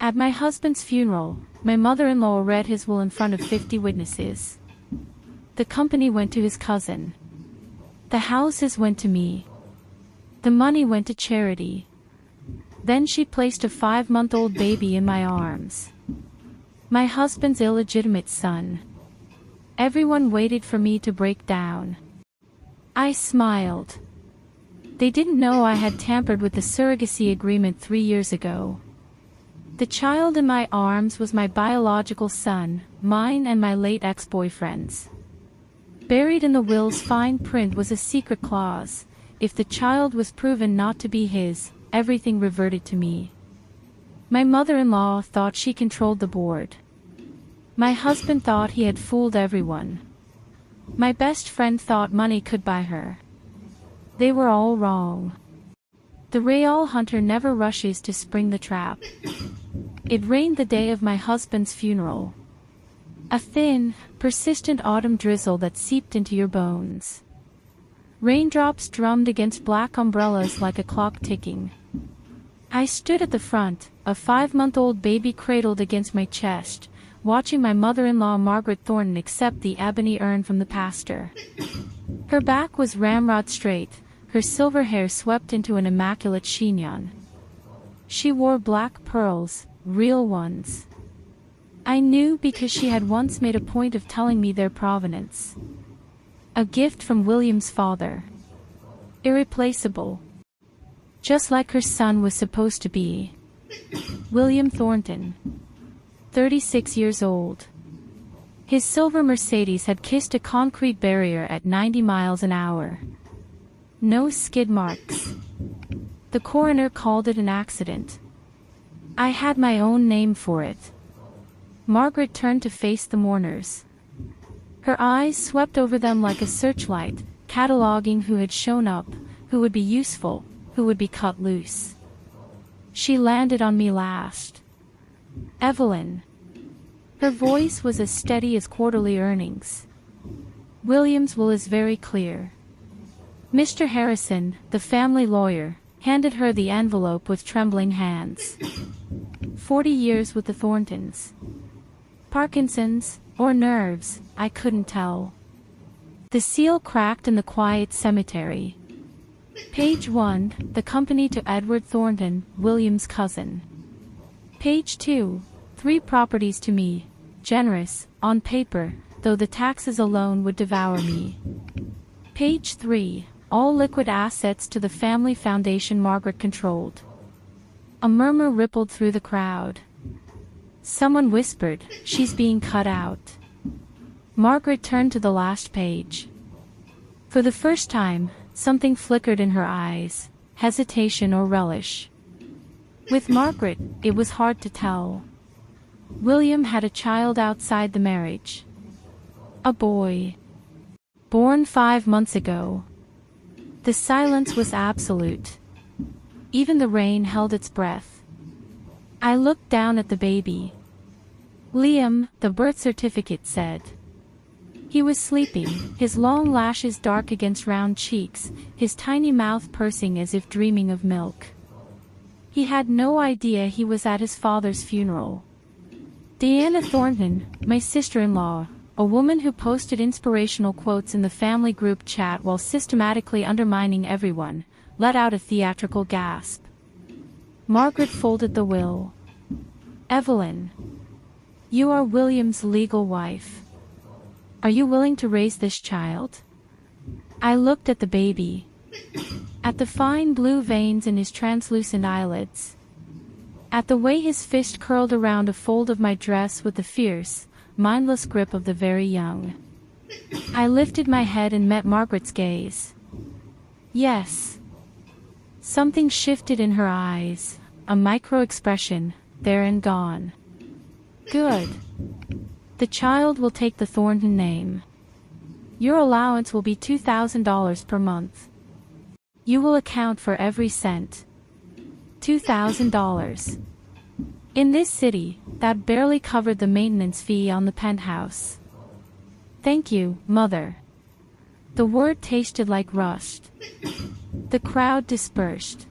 At my husband's funeral, my mother-in-law read his will in front of 50 witnesses. The company went to his cousin. The houses went to me. The money went to charity. Then she placed a 5-month-old baby in my arms. My husband's illegitimate son. Everyone waited for me to break down. I smiled. They didn't know I had tampered with the surrogacy agreement 3 years ago. The child in my arms was my biological son, mine and my late ex-boyfriend's. Buried in the will's fine print was a secret clause. If the child was proven not to be his, everything reverted to me. My mother-in-law thought she controlled the board. My husband thought he had fooled everyone. My best friend thought money could buy her. They were all wrong. The real hunter never rushes to spring the trap. It rained the day of my husband's funeral. A thin, persistent autumn drizzle that seeped into your bones. Raindrops drummed against black umbrellas like a clock ticking. I stood at the front, a 5-month-old baby cradled against my chest, watching my mother-in-law Margaret Thornton accept the ebony urn from the pastor. Her back was ramrod straight, her silver hair swept into an immaculate chignon. She wore black pearls, real ones. I knew because she had once made a point of telling me their provenance. A gift from William's father. Irreplaceable. Just like her son was supposed to be. William Thornton. 36 years old. His silver Mercedes had kissed a concrete barrier at 90 miles an hour. No skid marks. The coroner called it an accident. I had my own name for it. Margaret turned to face the mourners. Her eyes swept over them like a searchlight, cataloging who had shown up, who would be useful, who would be cut loose. She landed on me last. Evelyn. Her voice was as steady as quarterly earnings. William's will is very clear. Mr. Harrison, the family lawyer, handed her the envelope with trembling hands. 40 years with the Thorntons. Parkinson's, or nerves, I couldn't tell. The seal cracked in the quiet cemetery. Page 1, the company to Edward Thornton, William's cousin. Page 2, 3 properties to me, generous, on paper, though the taxes alone would devour me. Page 3, all liquid assets to the family foundation Margaret controlled. A murmur rippled through the crowd. Someone whispered, "She's being cut out." Margaret turned to the last page. For the first time, something flickered in her eyes, hesitation or relish. With Margaret, it was hard to tell. William had a child outside the marriage. A boy. Born 5 months ago. The silence was absolute. Even the rain held its breath. I looked down at the baby. Liam, the birth certificate said. He was sleeping, his long lashes dark against round cheeks, his tiny mouth pursing as if dreaming of milk. He had no idea he was at his father's funeral. Diana Thornton, my sister-in-law, a woman who posted inspirational quotes in the family group chat while systematically undermining everyone, let out a theatrical gasp. Margaret folded the will. Evelyn. You are William's legal wife. Are you willing to raise this child? I looked at the baby. At the fine blue veins in his translucent eyelids. At the way his fist curled around a fold of my dress with the fierce, mindless grip of the very young. I lifted my head and met Margaret's gaze. Yes. Something shifted in her eyes, a micro-expression, there and gone. Good. The child will take the Thornton name. Your allowance will be $2,000 per month. You will account for every cent. $2,000. In this city, that barely covered the maintenance fee on the penthouse. Thank you, Mother. The word tasted like rust. The crowd dispersed.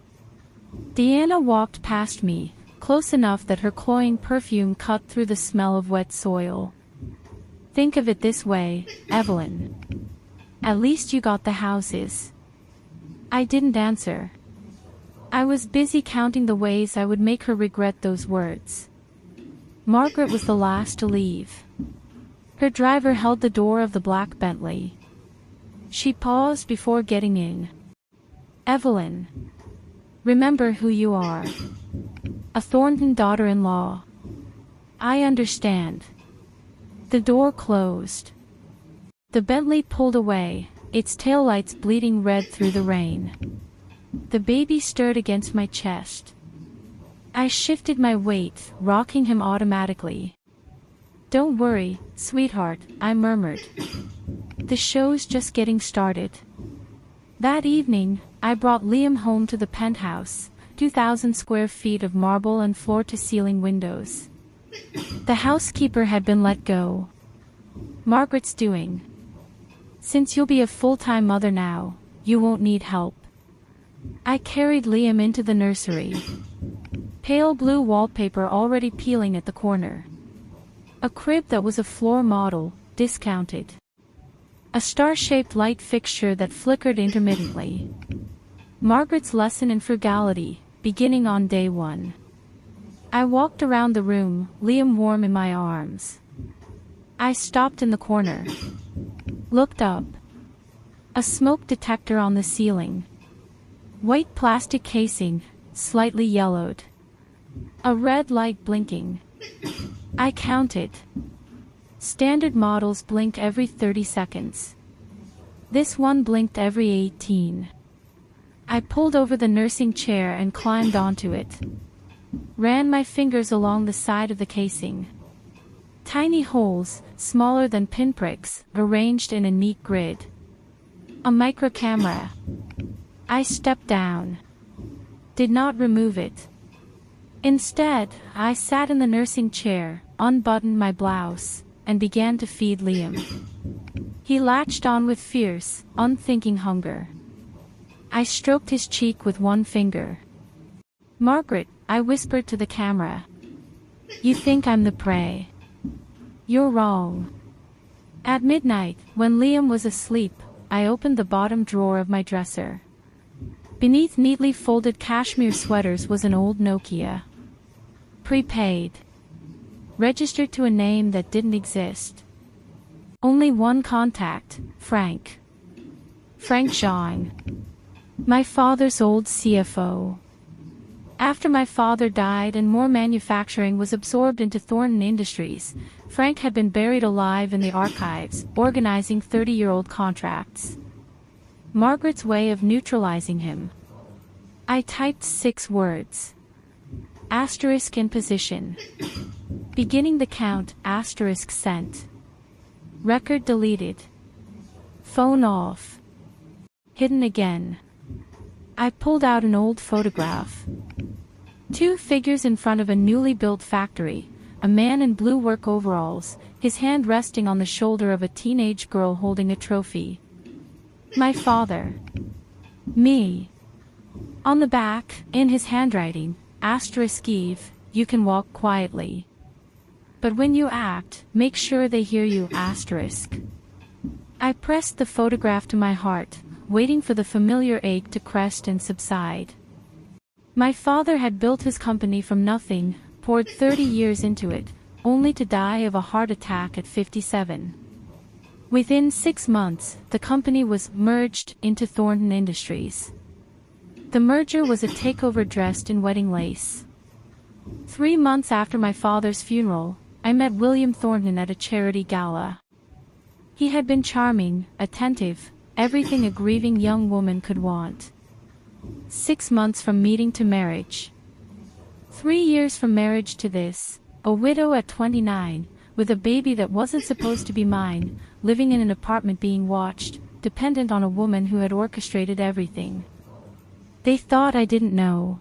Deanna walked past me, close enough that her cloying perfume cut through the smell of wet soil. Think of it this way, Evelyn. At least you got the houses. I didn't answer. I was busy counting the ways I would make her regret those words. Margaret was the last to leave. Her driver held the door of the black Bentley. She paused before getting in. Evelyn. Remember who you are. A Thornton daughter-in-law. I understand. The door closed. The Bentley pulled away, its taillights bleeding red through the rain. The baby stirred against my chest. I shifted my weight, rocking him automatically. Don't worry, sweetheart, I murmured. The show's just getting started. That evening, I brought Liam home to the penthouse, 2,000 square feet of marble and floor-to-ceiling windows. The housekeeper had been let go. Margaret's doing. Since you'll be a full-time mother now, you won't need help. I carried Liam into the nursery. Pale blue wallpaper already peeling at the corner. A crib that was a floor model, discounted. A star-shaped light fixture that flickered intermittently. Margaret's lesson in frugality, beginning on day one. I walked around the room, Liam warm in my arms. I stopped in the corner. Looked up. A smoke detector on the ceiling. White plastic casing, slightly yellowed. A red light blinking. I counted. Standard models blink every 30 seconds. This one blinked every 18. I pulled over the nursing chair and climbed onto it. Ran my fingers along the side of the casing. Tiny holes, smaller than pinpricks, arranged in a neat grid. A micro camera. I stepped down. Did not remove it. Instead, I sat in the nursing chair, unbuttoned my blouse, and began to feed Liam. He latched on with fierce, unthinking hunger. I stroked his cheek with one finger. Margaret, I whispered to the camera. You think I'm the prey. You're wrong. At midnight, when Liam was asleep, I opened the bottom drawer of my dresser. Beneath neatly folded cashmere sweaters was an old Nokia. Prepaid. Registered to a name that didn't exist. Only one contact, Frank. Frank Zhang. My father's old CFO. After my father died and more manufacturing was absorbed into Thornton Industries, Frank had been buried alive in the archives, organizing 30-year-old contracts. Margaret's way of neutralizing him. I typed 6 words. Asterisk in position. Beginning the count, asterisk sent. Record deleted. Phone off. Hidden again. I pulled out an old photograph. 2 figures in front of a newly built factory, a man in blue work overalls, his hand resting on the shoulder of a teenage girl holding a trophy. My father. Me. On the back, in his handwriting, asterisk Eve, you can walk quietly. But when you act, make sure they hear you, asterisk. I pressed the photograph to my heart, waiting for the familiar ache to crest and subside. My father had built his company from nothing, poured 30 years into it, only to die of a heart attack at 57. Within 6 months, the company was merged into Thornton Industries. The merger was a takeover dressed in wedding lace. 3 months after my father's funeral, I met William Thornton at a charity gala. He had been charming, attentive, everything a grieving young woman could want. 6 months from meeting to marriage. 3 years from marriage to this, a widow at 29, with a baby that wasn't supposed to be mine, living in an apartment being watched, dependent on a woman who had orchestrated everything. They thought I didn't know.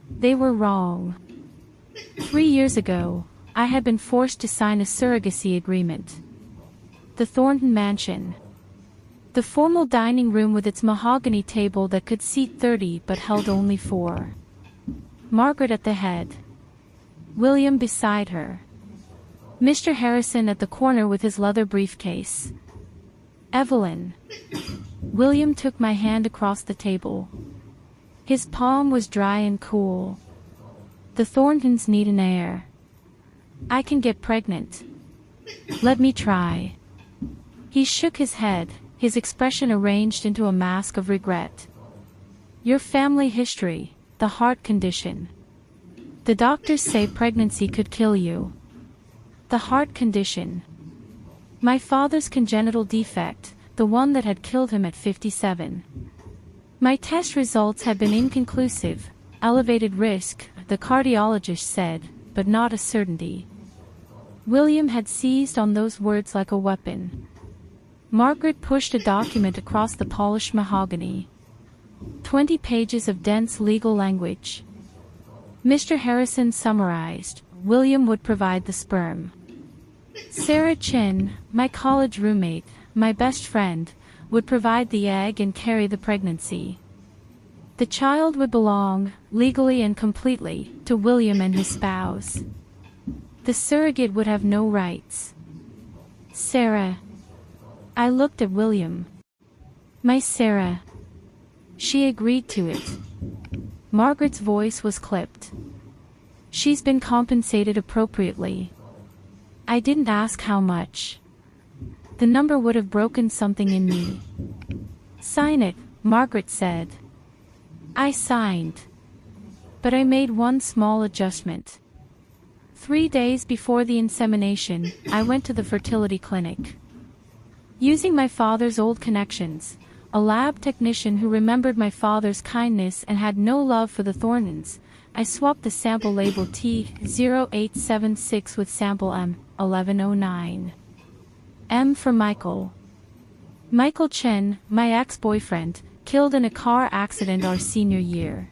They were wrong. 3 years ago, I had been forced to sign a surrogacy agreement. The Thornton mansion. The formal dining room with its mahogany table that could seat 30 but held only 4. Margaret at the head. William beside her. Mr. Harrison at the corner with his leather briefcase. Evelyn. William took my hand across the table. His palm was dry and cool. The Thorntons need an heir. I can get pregnant. Let me try. He shook his head, his expression arranged into a mask of regret. Your family history, the heart condition. The doctors say pregnancy could kill you. The heart condition. My father's congenital defect, the one that had killed him at 57. My test results had been inconclusive, elevated risk, the cardiologist said, but not a certainty. William had seized on those words like a weapon. Margaret pushed a document across the polished mahogany. 20 pages of dense legal language. Mr. Harrison summarized, William would provide the sperm. Sarah Chin, my college roommate, my best friend, would provide the egg and carry the pregnancy. The child would belong, legally and completely, to William and his spouse. The surrogate would have no rights. Sarah. I looked at William. My Sarah. She agreed to it. Margaret's voice was clipped. She's been compensated appropriately. I didn't ask how much. The number would have broken something in me. Sign it, Margaret said. I signed. But I made one small adjustment. 3 days before the insemination, I went to the fertility clinic. Using my father's old connections, a lab technician who remembered my father's kindness and had no love for the Thorntons, I swapped the sample label T0876 with sample M1109. M for Michael. Michael Chen, my ex-boyfriend, killed in a car accident our senior year.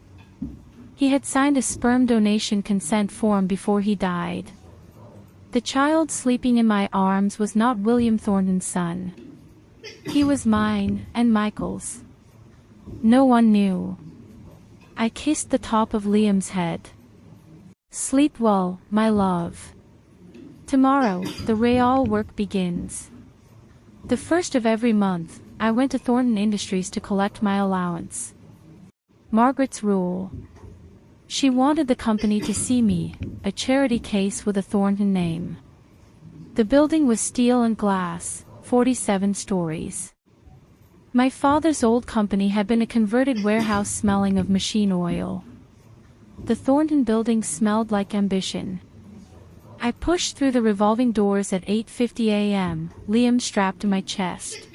He had signed a sperm donation consent form before he died. The child sleeping in my arms was not William Thornton's son. He was mine and Michael's. No one knew. I kissed the top of Liam's head. Sleep well, my love. Tomorrow, the real work begins. The first of every month, I went to Thornton Industries to collect my allowance. Margaret's rule. She wanted the company to see me, a charity case with a Thornton name. The building was steel and glass, 47 stories. My father's old company had been a converted warehouse smelling of machine oil. The Thornton building smelled like ambition. I pushed through the revolving doors at 8:50 a.m., Liam strapped to my chest.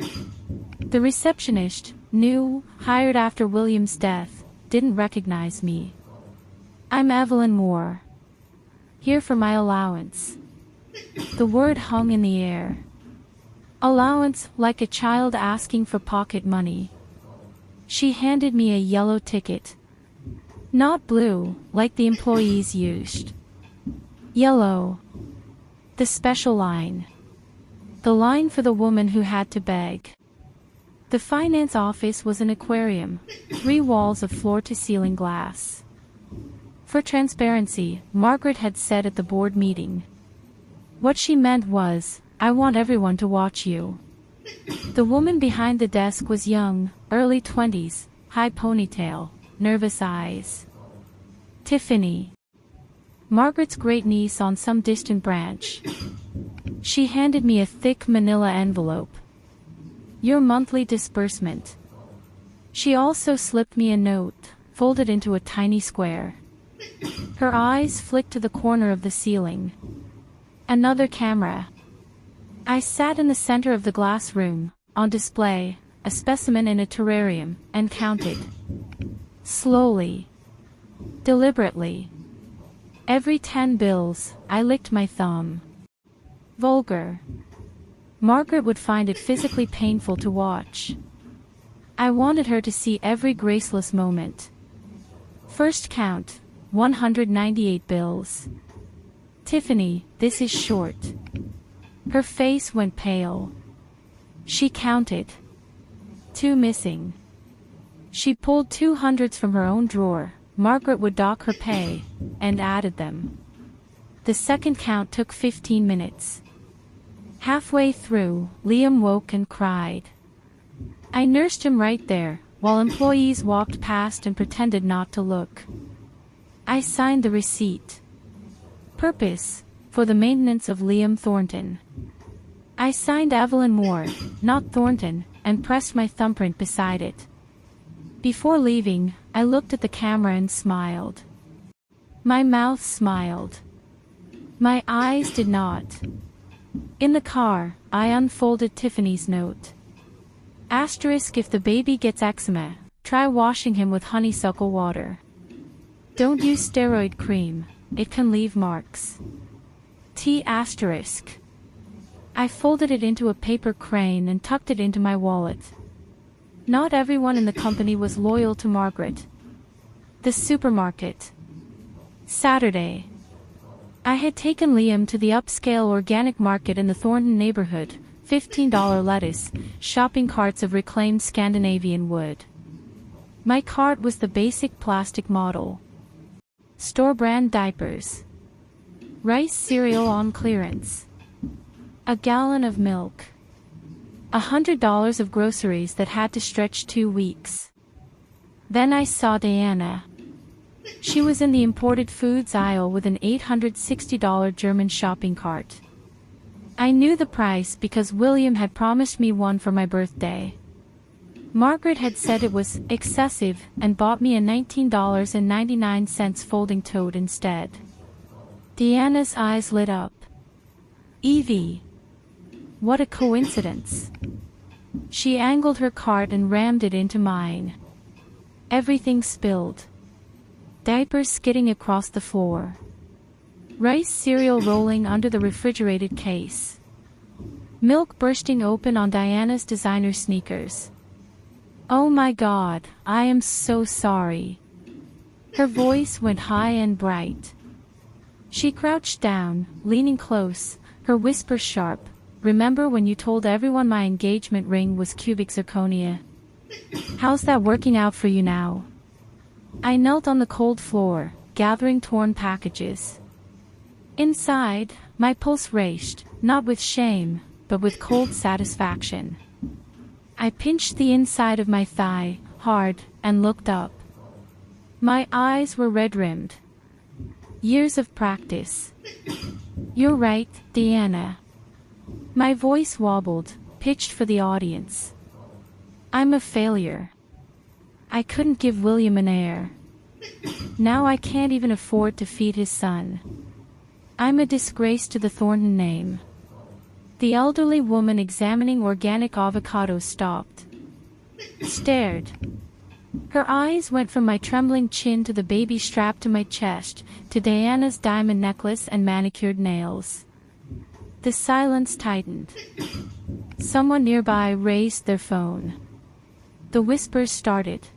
The receptionist, new, hired after William's death, didn't recognize me. I'm Evelyn Moore. Here for my allowance. The word hung in the air. Allowance, like a child asking for pocket money. She handed me a yellow ticket. Not blue, like the employees used. Yellow. The special line. The line for the woman who had to beg. The finance office was an aquarium, 3 walls of floor-to-ceiling glass. For transparency, Margaret had said at the board meeting. What she meant was, I want everyone to watch you. The woman behind the desk was young, early 20s, high ponytail, nervous eyes. Tiffany. Margaret's great-niece on some distant branch. She handed me a thick manila envelope. Your monthly disbursement. She also slipped me a note, folded into a tiny square. Her eyes flicked to the corner of the ceiling. Another camera. I sat in the center of the glass room, on display, a specimen in a terrarium, and counted. Slowly. Deliberately. Every 10 bills, I licked my thumb. Vulgar. Margaret would find it physically painful to watch. I wanted her to see every graceless moment. First count, 198 bills. Tiffany, this is short. Her face went pale. She counted. 2 missing. She pulled 200s from her own drawer. Margaret would dock her pay, and added them. The second count took 15 minutes. Halfway through, Liam woke and cried. I nursed him right there, while employees walked past and pretended not to look. I signed the receipt. Purpose: for the maintenance of Liam Thornton. I signed Evelyn Moore, not Thornton, and pressed my thumbprint beside it. Before leaving, I looked at the camera and smiled. My mouth smiled. My eyes did not. In the car, I unfolded Tiffany's note. Asterisk: if the baby gets eczema, try washing him with honeysuckle water. Don't use steroid cream, it can leave marks. T asterisk. I folded it into a paper crane and tucked it into my wallet. Not everyone in the company was loyal to Margaret. The supermarket. Saturday. I had taken Liam to the upscale organic market in the Thornton neighborhood, $15 lettuce, shopping carts of reclaimed Scandinavian wood. My cart was the basic plastic model. Store-brand diapers. Rice cereal on clearance. A gallon of milk. $100 of groceries that had to stretch 2 weeks. Then I saw Diana. She was in the imported foods aisle with an $860 German shopping cart. I knew the price because William had promised me one for my birthday. Margaret had said it was excessive and bought me a $19.99 folding tote instead. Diana's eyes lit up. Evie. What a coincidence. She angled her cart and rammed it into mine. Everything spilled. Diapers skidding across the floor. Rice cereal rolling under the refrigerated case. Milk bursting open on Diana's designer sneakers. Oh my God, I am so sorry. Her voice went high and bright. She crouched down, leaning close, her whisper sharp. Remember when you told everyone my engagement ring was cubic zirconia? How's that working out for you now? I knelt on the cold floor, gathering torn packages. Inside, my pulse raced, not with shame, but with cold satisfaction. I pinched the inside of my thigh, hard, and looked up. My eyes were red-rimmed. Years of practice. You're right, Diana. My voice wobbled, pitched for the audience. I'm a failure. I couldn't give William an heir. Now I can't even afford to feed his son. I'm a disgrace to the Thornton name. The elderly woman examining organic avocados stopped. Stared. Her eyes went from my trembling chin to the baby strapped to my chest, to Diana's diamond necklace and manicured nails. The silence tightened. Someone nearby raised their phone. The whispers started.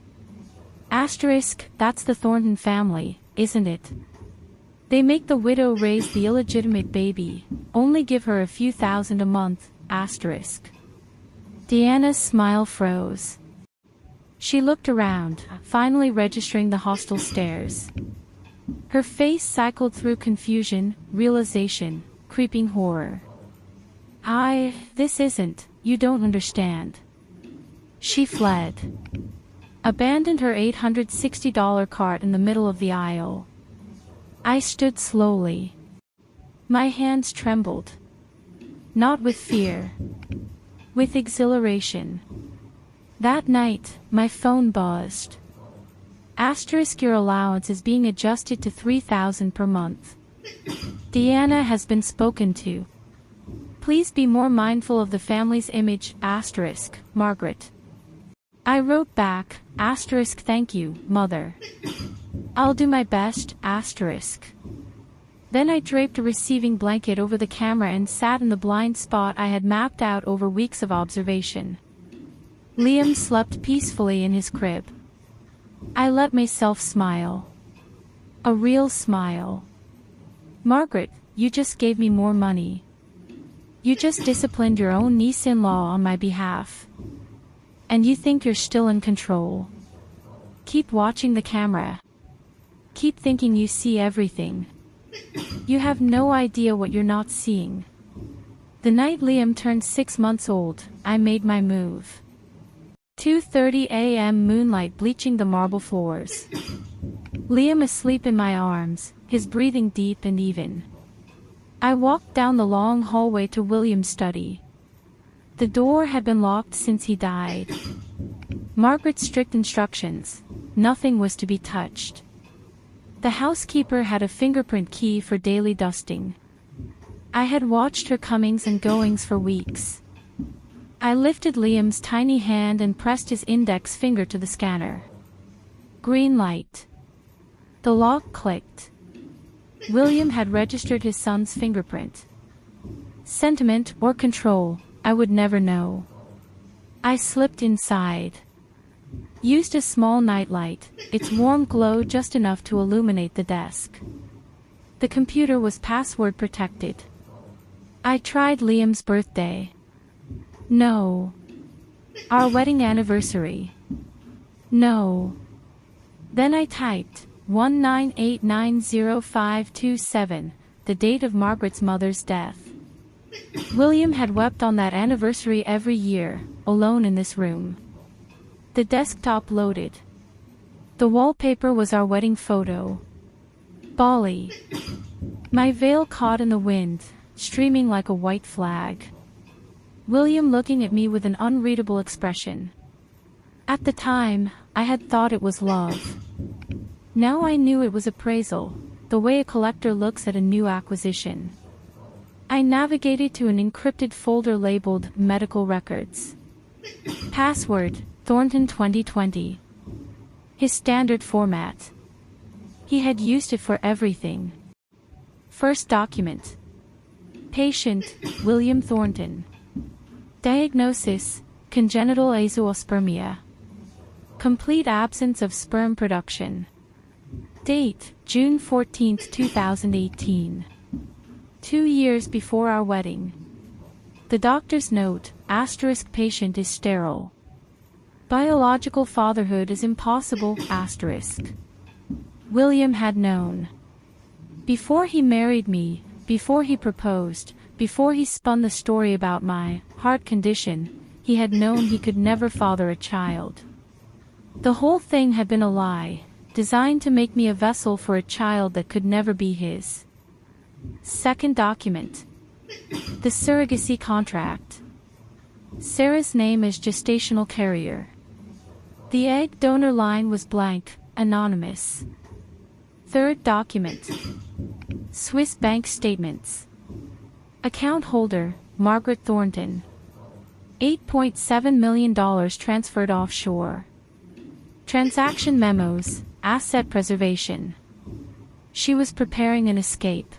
Asterisk, that's the Thornton family, isn't it? They make the widow raise the illegitimate baby, only give her a few thousand a month, asterisk. Diana's smile froze. She looked around, finally registering the hostile stares. Her face cycled through confusion, realization, creeping horror. This isn't, you don't understand. She fled. Abandoned her $860 cart in the middle of the aisle. I stood slowly. My hands trembled. Not with fear. With exhilaration. That night, my phone buzzed. Asterisk, your allowance is being adjusted to $3,000 per month. Diana has been spoken to. Please be more mindful of the family's image, asterisk, Margaret. I wrote back, asterisk, thank you, Mother. I'll do my best, asterisk. Then I draped a receiving blanket over the camera and sat in the blind spot I had mapped out over weeks of observation. Liam slept peacefully in his crib. I let myself smile. A real smile. Margaret, you just gave me more money. You just disciplined your own niece-in-law on my behalf. And you think you're still in control. Keep watching the camera. Keep thinking you see everything. You have no idea what you're not seeing. The night Liam turned 6 months old, I made my move. 2:30 a.m. moonlight bleaching the marble floors. Liam asleep in my arms, his breathing deep and even. I walked down the long hallway to William's study. The door had been locked since he died. Margaret's strict instructions: nothing was to be touched. The housekeeper had a fingerprint key for daily dusting. I had watched her comings and goings for weeks. I lifted Liam's tiny hand and pressed his index finger to the scanner. Green light. The lock clicked. William had registered his son's fingerprint. Sentiment or control, I would never know. I slipped inside. Used a small nightlight, its warm glow just enough to illuminate the desk. The computer was password protected. I tried Liam's birthday. No. Our wedding anniversary. No. Then I typed 19890527, the date of Margaret's mother's death. William had wept on that anniversary every year, alone in this room. The desktop loaded. The wallpaper was our wedding photo. Bali. My veil caught in the wind, streaming like a white flag. William looking at me with an unreadable expression. At the time, I had thought it was love. Now I knew it was appraisal, the way a collector looks at a new acquisition. I navigated to an encrypted folder labeled Medical Records. Password, Thornton 2020. His standard format. He had used it for everything. First document. Patient, William Thornton. Diagnosis, congenital azoospermia. Complete absence of sperm production. Date, June 14, 2018. 2 years before our wedding. The doctor's note, * patient is sterile. Biological fatherhood is impossible, *. William had known. Before he married me, before he proposed, before he spun the story about my heart condition, he had known he could never father a child. The whole thing had been a lie, designed to make me a vessel for a child that could never be his. Second document. The surrogacy contract. Sarah's name as gestational carrier. The egg donor line was blank, anonymous. Third document. Swiss bank statements. Account holder, Margaret Thornton. $8.7 million transferred offshore. Transaction memos, asset preservation. She was preparing an escape.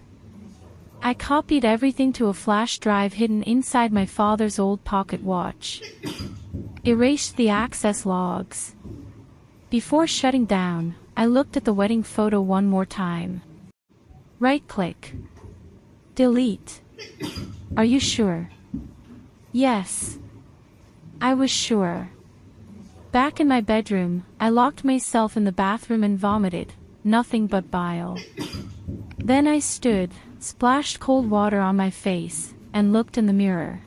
I copied everything to a flash drive hidden inside my father's old pocket watch. Erased the access logs. Before shutting down, I looked at the wedding photo one more time. Right-click. Delete. Are you sure? Yes. I was sure. Back in my bedroom, I locked myself in the bathroom and vomited, nothing but bile. Then I stood, splashed cold water on my face, and looked in the mirror.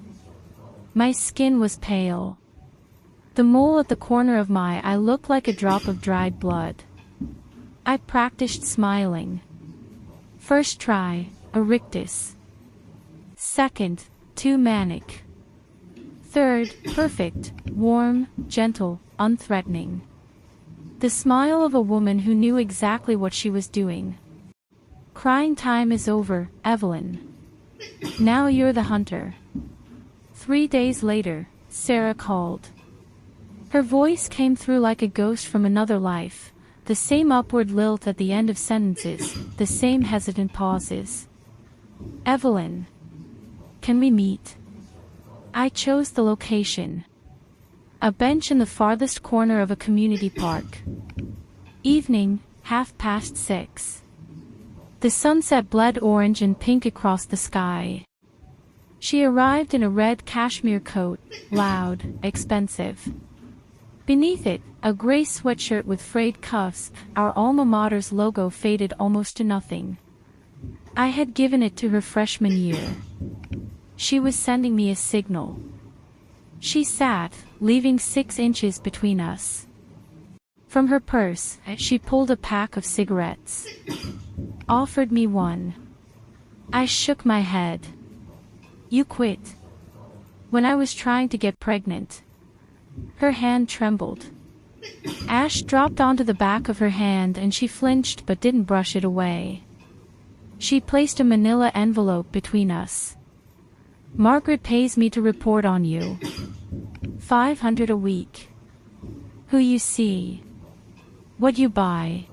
My skin was pale. The mole at the corner of my eye looked like a drop of dried blood. I practiced smiling. First try, a rictus. Second, too manic. Third, perfect, warm, gentle, unthreatening. The smile of a woman who knew exactly what she was doing. Crying time is over, Evelyn. Now you're the hunter. 3 days later, Sarah called. Her voice came through like a ghost from another life, the same upward lilt at the end of sentences, the same hesitant pauses. Evelyn. Can we meet? I chose the location. A bench in the farthest corner of a community park. Evening, 6:30. The sunset bled orange and pink across the sky. She arrived in a red cashmere coat, loud, expensive. Beneath it, a gray sweatshirt with frayed cuffs, our alma mater's logo faded almost to nothing. I had given it to her freshman year. She was sending me a signal. She sat, leaving 6 inches between us. From her purse, she pulled a pack of cigarettes. Offered me one. I shook my head. You quit. When I was trying to get pregnant. Her hand trembled. Ash dropped onto the back of her hand and she flinched but didn't brush it away. She placed a manila envelope between us. Margaret pays me to report on you. $500 a week. Who you see. What you buy.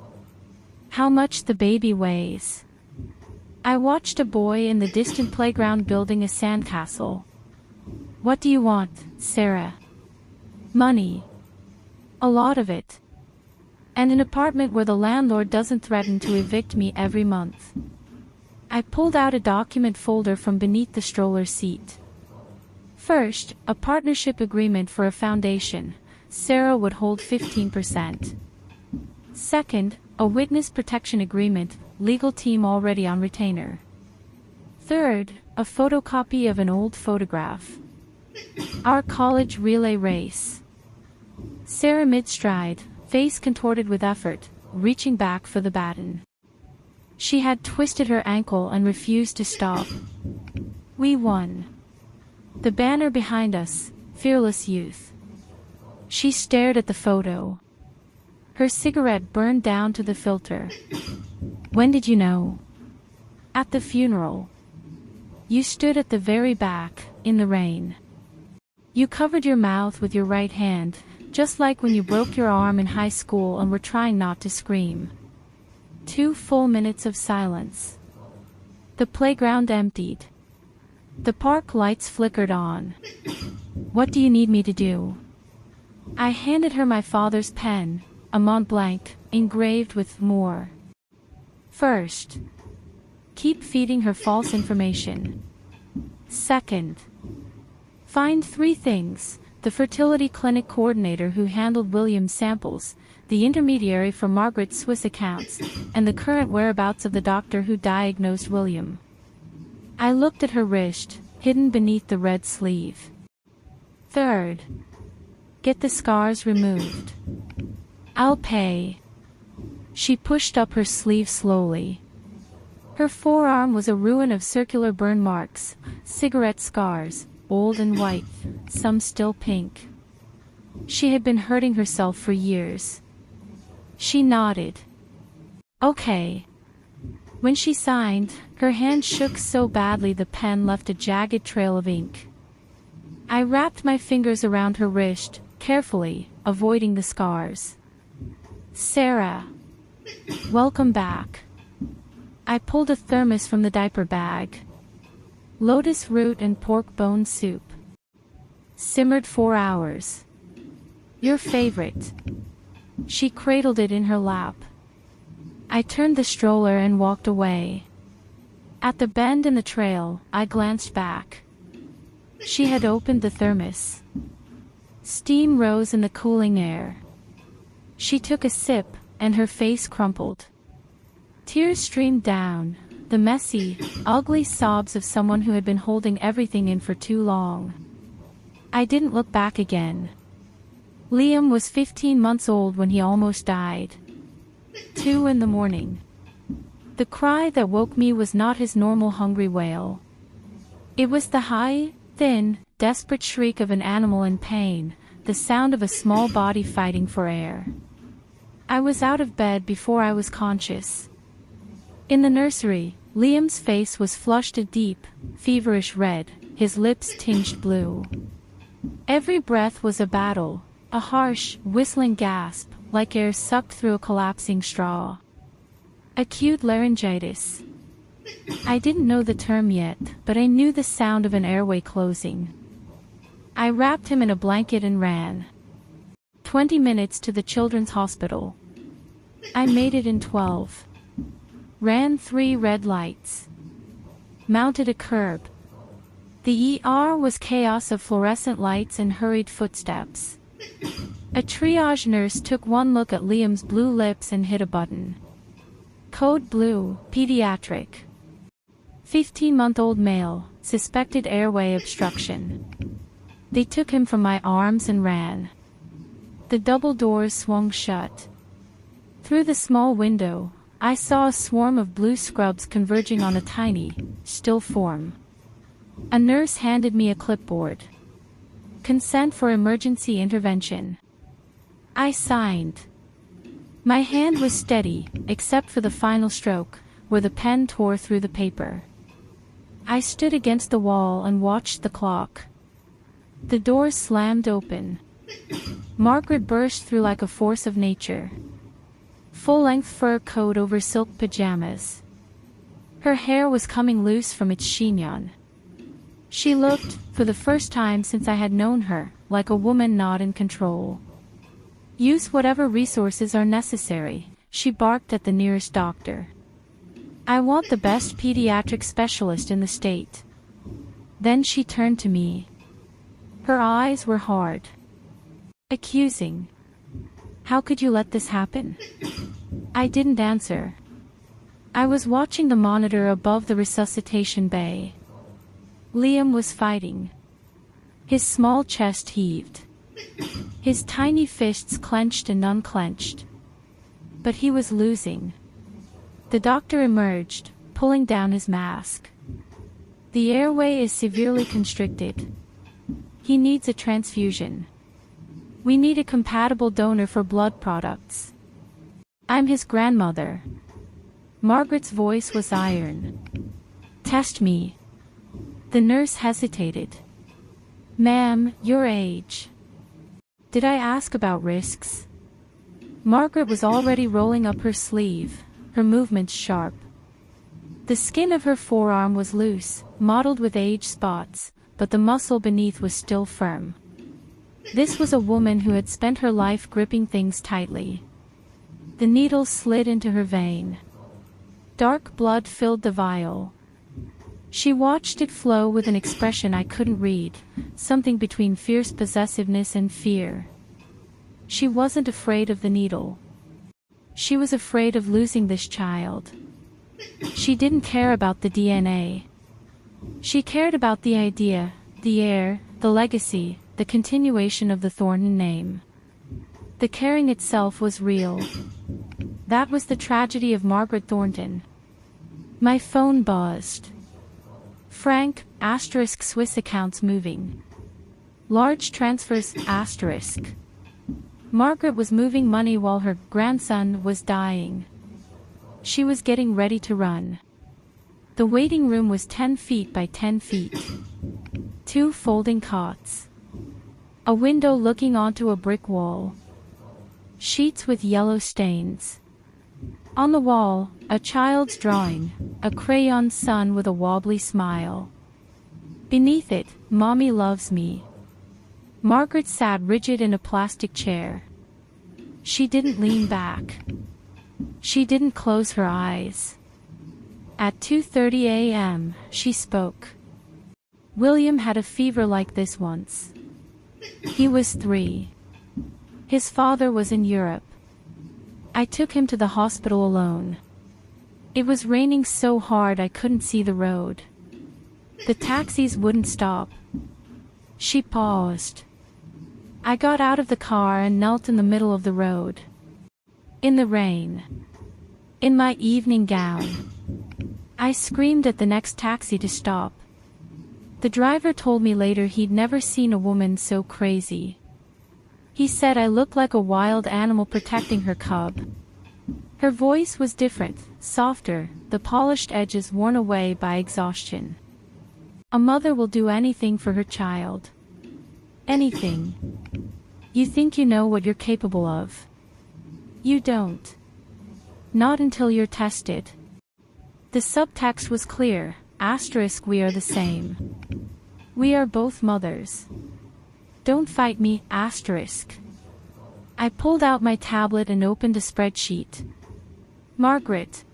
How much the baby weighs. I watched a boy in the distant playground building a sandcastle. What do you want, Sarah? Money. A lot of it. And an apartment where the landlord doesn't threaten to evict me every month. I pulled out a document folder from beneath the stroller seat. First, a partnership agreement for a foundation. Sarah would hold 15%. Second, a witness protection agreement, legal team already on retainer. Third, a photocopy of an old photograph. Our college relay race. Sarah mid-stride, face contorted with effort, reaching back for the baton. She had twisted her ankle and refused to stop. We won. The banner behind us, fearless youth. She stared at the photo. Her cigarette burned down to the filter. When did you know? At the funeral. You stood at the very back, in the rain. You covered your mouth with your right hand, just like when you broke your arm in high school and were trying not to scream. 2 full minutes of silence. The playground emptied. The park lights flickered on. What do you need me to do? I handed her my father's pen, a Mont Blanc, engraved with Moore. First, keep feeding her false information. Second, find 3 things: the fertility clinic coordinator who handled William's samples, the intermediary for Margaret's Swiss accounts, and the current whereabouts of the doctor who diagnosed William. I looked at her wrist, hidden beneath the red sleeve. Third, get the scars removed. I'll pay. She pushed up her sleeve slowly. Her forearm was a ruin of circular burn marks, cigarette scars, old and white, some still pink. She had been hurting herself for years. She nodded. Okay. When she signed, her hand shook so badly the pen left a jagged trail of ink. I wrapped my fingers around her wrist, carefully, avoiding the scars. Sarah. Welcome back. I pulled a thermos from the diaper bag. Lotus root and pork bone soup. Simmered 4 hours. Your favorite. She cradled it in her lap. I turned the stroller and walked away. At the bend in the trail, I glanced back. She had opened the thermos. Steam rose in the cooling air. She took a sip, and her face crumpled. Tears streamed down, the messy, ugly sobs of someone who had been holding everything in for too long. I didn't look back again. Liam was 15 months old when he almost died. 2 in the morning. The cry that woke me was not his normal hungry wail. It was the high, thin, desperate shriek of an animal in pain, the sound of a small body fighting for air. I was out of bed before I was conscious. In the nursery, Liam's face was flushed a deep, feverish red, his lips tinged blue. Every breath was a battle, a harsh, whistling gasp, like air sucked through a collapsing straw. Acute laryngitis. I didn't know the term yet, but I knew the sound of an airway closing. I wrapped him in a blanket and ran. 20 minutes to the children's hospital. I made it in 12. Ran 3 red lights. Mounted a curb. The ER was chaos of fluorescent lights and hurried footsteps. A triage nurse took one look at Liam's blue lips and hit a button. Code blue, pediatric, 15-month-old male, suspected airway obstruction. They took him from my arms and ran. The double doors swung shut. Through the small window, I saw a swarm of blue scrubs converging on a tiny, still form. A nurse handed me a clipboard. Consent for emergency intervention. I signed. My hand was steady, except for the final stroke, where the pen tore through the paper. I stood against the wall and watched the clock. The door slammed open. Margaret burst through like a force of nature. Full-length fur coat over silk pajamas. Her hair was coming loose from its chignon. She looked, for the first time since I had known her, like a woman not in control. Use whatever resources are necessary, she barked at the nearest doctor. I want the best pediatric specialist in the state. Then she turned to me. Her eyes were hard. Accusing. How could you let this happen? I didn't answer. I was watching the monitor above the resuscitation bay. Liam was fighting. His small chest heaved. His tiny fists clenched and unclenched. But he was losing. The doctor emerged, pulling down his mask. The airway is severely constricted. He needs a transfusion. We need a compatible donor for blood products. I'm his grandmother. Margaret's voice was iron. Test me. The nurse hesitated. Ma'am, your age. Did I ask about risks? Margaret was already rolling up her sleeve, her movements sharp. The skin of her forearm was loose, mottled with age spots, but the muscle beneath was still firm. This was a woman who had spent her life gripping things tightly. The needle slid into her vein. Dark blood filled the vial. She watched it flow with an expression I couldn't read, something between fierce possessiveness and fear. She wasn't afraid of the needle. She was afraid of losing this child. She didn't care about the DNA. She cared about the idea, the heir, the legacy, the continuation of the Thornton name. The caring itself was real. That was the tragedy of Margaret Thornton. My phone buzzed. Frank, asterisk Swiss accounts moving. Large transfers, asterisk. Margaret was moving money while her grandson was dying. She was getting ready to run. The waiting room was 10 feet by 10 feet. 2 folding cots. A window looking onto a brick wall. Sheets with yellow stains. On the wall, a child's drawing, a crayon sun with a wobbly smile. Beneath it, Mommy loves me. Margaret sat rigid in a plastic chair. She didn't lean back. She didn't close her eyes. At 2:30 a.m., she spoke. William had a fever like this once. He was 3. His father was in Europe. I took him to the hospital alone. It was raining so hard I couldn't see the road. The taxis wouldn't stop. She paused. I got out of the car and knelt in the middle of the road. In the rain. In my evening gown. I screamed at the next taxi to stop. The driver told me later he'd never seen a woman so crazy. He said I looked like a wild animal protecting her cub. Her voice was different, softer, the polished edges worn away by exhaustion. A mother will do anything for her child. Anything. You think you know what you're capable of. You don't. Not until you're tested. The subtext was clear, asterisk we are the same. We are both mothers. Don't fight me, asterisk. I pulled out my tablet and opened a spreadsheet. Margaret.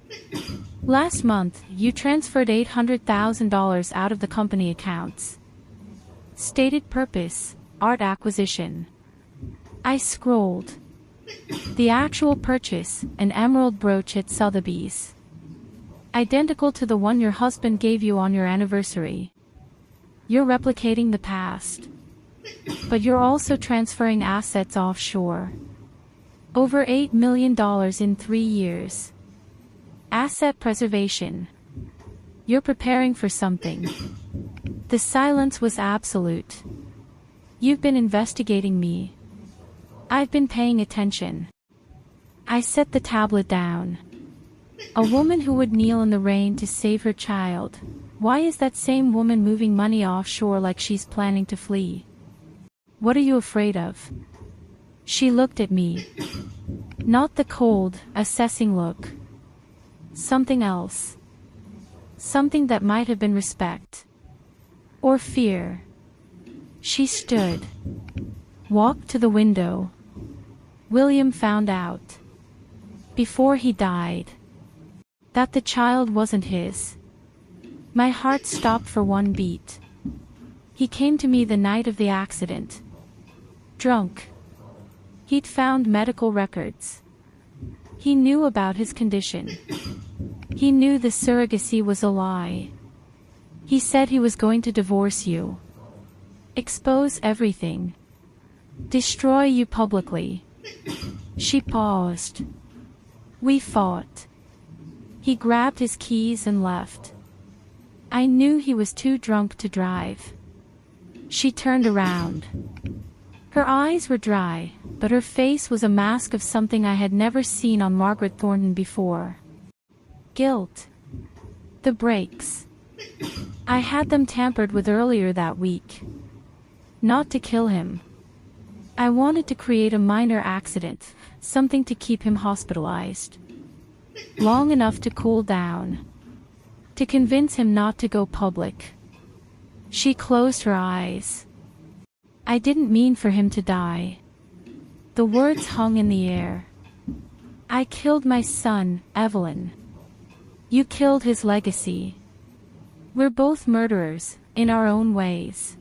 Last month, you transferred $800,000 out of the company accounts. Stated purpose, art acquisition. I scrolled. The actual purchase, an emerald brooch at Sotheby's. Identical to the one your husband gave you on your anniversary. You're replicating the past. But you're also transferring assets offshore. Over $8 million in 3 years. Asset preservation. You're preparing for something. The silence was absolute. You've been investigating me. I've been paying attention. I set the tablet down. A woman who would kneel in the rain to save her child. Why is that same woman moving money offshore like she's planning to flee? What are you afraid of? She looked at me. Not the cold, assessing look. Something else. Something that might have been respect. Or fear. She stood. Walked to the window. William found out. Before he died. That the child wasn't his. My heart stopped for one beat. He came to me the night of the accident. Drunk. He'd found medical records. He knew about his condition. He knew the surrogacy was a lie. He said he was going to divorce you. Expose everything. Destroy you publicly. She paused. We fought. He grabbed his keys and left. I knew he was too drunk to drive. She turned around. Her eyes were dry, but her face was a mask of something I had never seen on Margaret Thornton before. Guilt. The brakes. I had them tampered with earlier that week. Not to kill him. I wanted to create a minor accident, something to keep him hospitalized. Long enough to cool down. To convince him not to go public. She closed her eyes. I didn't mean for him to die. The words hung in the air. I killed my son, Evelyn. You killed his legacy. We're both murderers, in our own ways.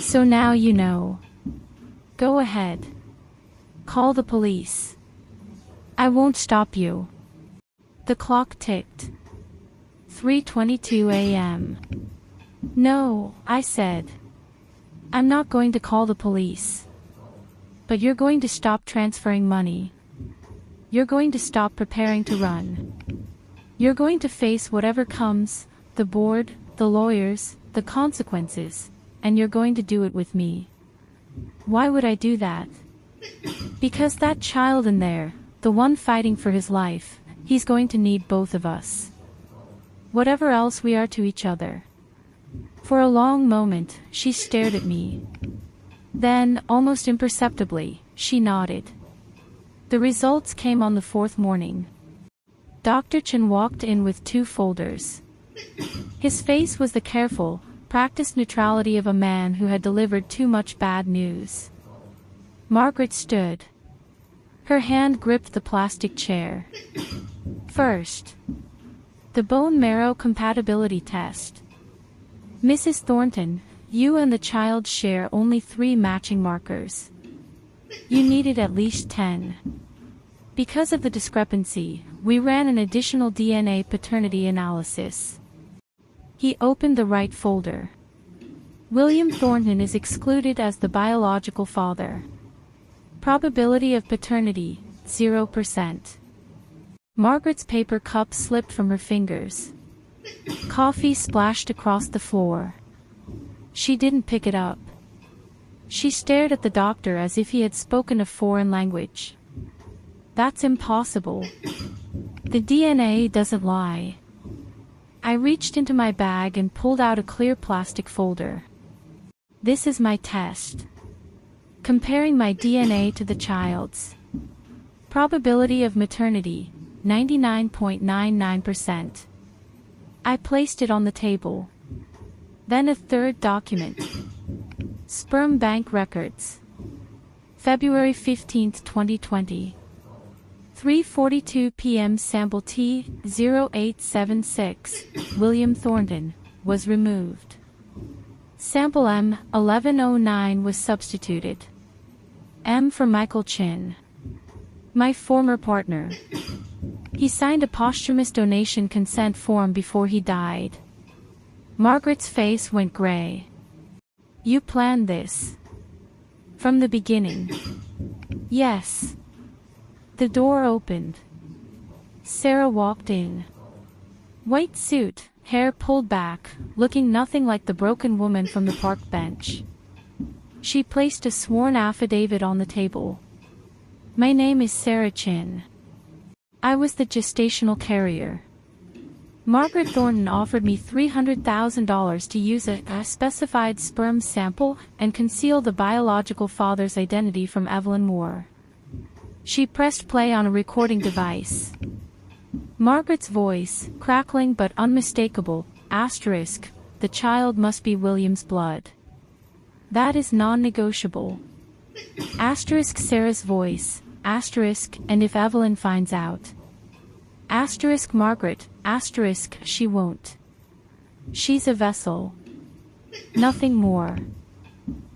So now you know. Go ahead. Call the police. I won't stop you. The clock ticked. 3:22 a.m. No, I said. I'm not going to call the police. But you're going to stop transferring money. You're going to stop preparing to run. You're going to face whatever comes, the board, the lawyers, the consequences, and you're going to do it with me. Why would I do that? Because that child in there, the one fighting for his life, he's going to need both of us. Whatever else we are to each other. For a long moment, she stared at me. Then, almost imperceptibly, she nodded. The results came on the 4th morning. Dr. Chen walked in with 2 folders. His face was the careful, practiced neutrality of a man who had delivered too much bad news. Margaret stood. Her hand gripped the plastic chair. First, the bone marrow compatibility test. Mrs. Thornton, you and the child share only 3 matching markers. You needed at least 10. Because of the discrepancy, we ran an additional DNA paternity analysis. He opened the right folder. William Thornton is excluded as the biological father. Probability of paternity, 0%. Margaret's paper cup slipped from her fingers. Coffee splashed across the floor. She didn't pick it up. She stared at the doctor as if he had spoken a foreign language. That's impossible. The DNA doesn't lie. I reached into my bag and pulled out a clear plastic folder. This is my test. Comparing my DNA to the child's. Probability of maternity, 99.99%. I placed it on the table. Then a third document. Sperm bank records. February 15, 2020. 3:42 p.m. Sample T0876, William Thornton, was removed. Sample M1109 was substituted. M for Michael Chin. My former partner. He signed a posthumous donation consent form before he died. Margaret's face went gray. You planned this? From the beginning? Yes. The door opened. Sarah walked in. White suit, hair pulled back, looking nothing like the broken woman from the park bench. She placed a sworn affidavit on the table. My name is Sarah Chin. I was the gestational carrier. Margaret Thornton offered me $300,000 to use a specified sperm sample and conceal the biological father's identity from Evelyn Moore. She pressed play on a recording device. Margaret's voice, crackling but unmistakable, asterisk, the child must be William's blood. That is non-negotiable. Asterisk Sarah's voice, asterisk, and if Evelyn finds out. Asterisk Margaret, asterisk, she won't. She's a vessel. Nothing more.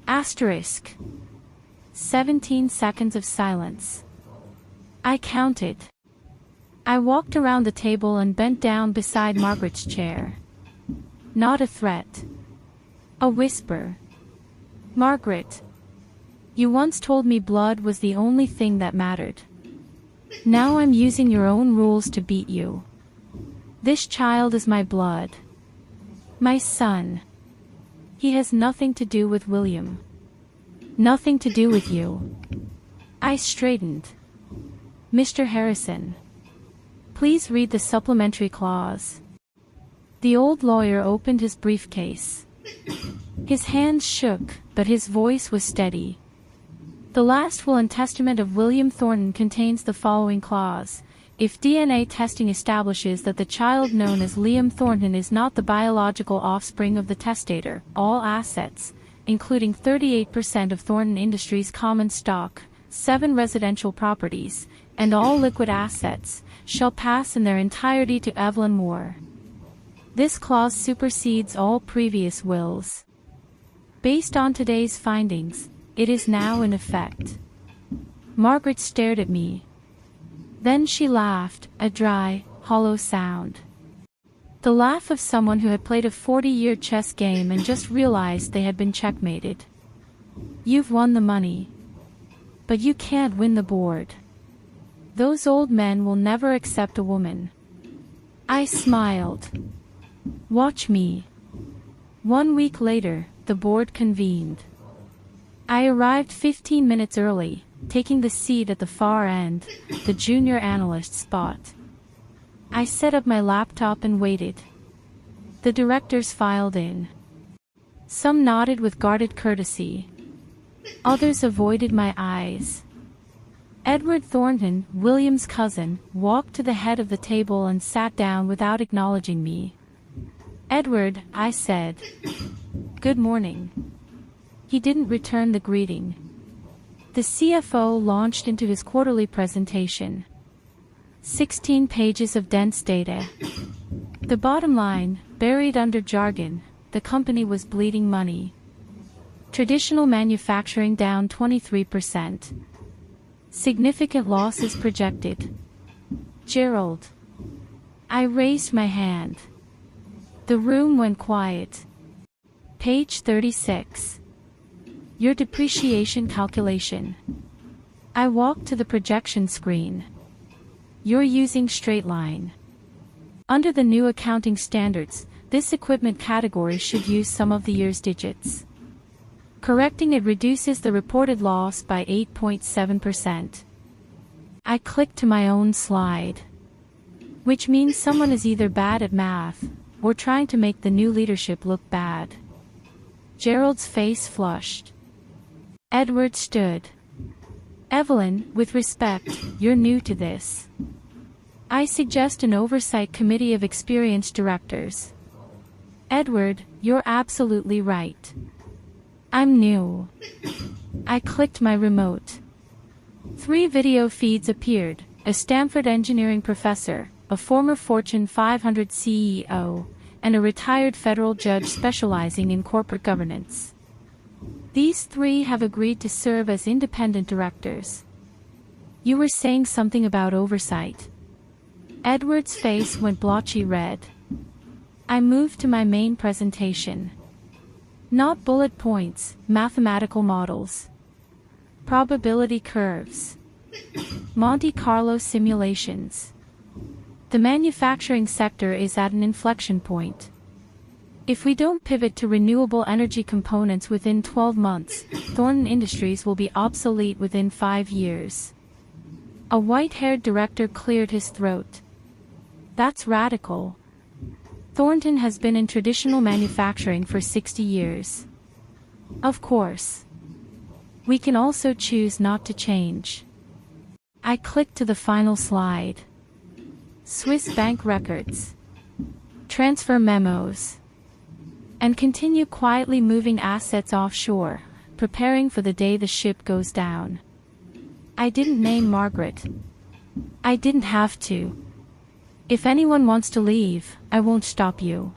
Asterisk. 17 seconds of silence. I counted. I walked around the table and bent down beside Margaret's chair. Not a threat. A whisper. Margaret. You once told me blood was the only thing that mattered. Now I'm using your own rules to beat you. This child is my blood. My son. He has nothing to do with William. Nothing to do with you. I straightened. Mr. Harrison. Please read the supplementary clause. The old lawyer opened his briefcase. His hands shook, but his voice was steady. The last will and testament of William Thornton contains the following clause. If DNA testing establishes that the child known as Liam Thornton is not the biological offspring of the testator, all assets, including 38% of Thornton Industries common stock, 7 residential properties, and all liquid assets, shall pass in their entirety to Evelyn Moore. This clause supersedes all previous wills. Based on today's findings, it is now in effect. Margaret stared at me. Then she laughed, a dry, hollow sound. The laugh of someone who had played a 40-year chess game and just realized they had been checkmated. You've won the money. But you can't win the board. Those old men will never accept a woman. I smiled. Watch me. 1 week later, the board convened. I arrived 15 minutes early, taking the seat at the far end, the junior analyst spot. I set up my laptop and waited. The directors filed in. Some nodded with guarded courtesy. Others avoided my eyes. Edward Thornton, William's cousin, walked to the head of the table and sat down without acknowledging me. Edward, I said. Good morning. He didn't return the greeting. The CFO launched into his quarterly presentation. 16 pages of dense data. The bottom line, buried under jargon, the company was bleeding money. Traditional manufacturing down 23%. Significant losses projected. Gerald. I raised my hand. The room went quiet. Page 36. Your depreciation calculation. I walked to the projection screen. You're using straight line. Under the new accounting standards, this equipment category should use some of the year's digits. Correcting it reduces the reported loss by 8.7%. I clicked to my own slide. Which means someone is either bad at math, or trying to make the new leadership look bad. Gerald's face flushed. Edward stood. Evelyn, with respect, you're new to this. I suggest an oversight committee of experienced directors. Edward, you're absolutely right. I'm new. I clicked my remote. 3 video feeds appeared, a Stanford engineering professor, a former Fortune 500 CEO, and a retired federal judge specializing in corporate governance. These 3 have agreed to serve as independent directors. You were saying something about oversight. Edward's face went blotchy red. I moved to my main presentation. Not bullet points, mathematical models. Probability curves. Monte Carlo simulations. The manufacturing sector is at an inflection point. If we don't pivot to renewable energy components within 12 months, Thornton Industries will be obsolete within 5 years. A white-haired director cleared his throat. That's radical. Thornton has been in traditional manufacturing for 60 years. Of course. We can also choose not to change. I clicked to the final slide. Swiss bank records. Transfer memos. And continue quietly moving assets offshore, preparing for the day the ship goes down. I didn't name Margaret. I didn't have to. If anyone wants to leave, I won't stop you.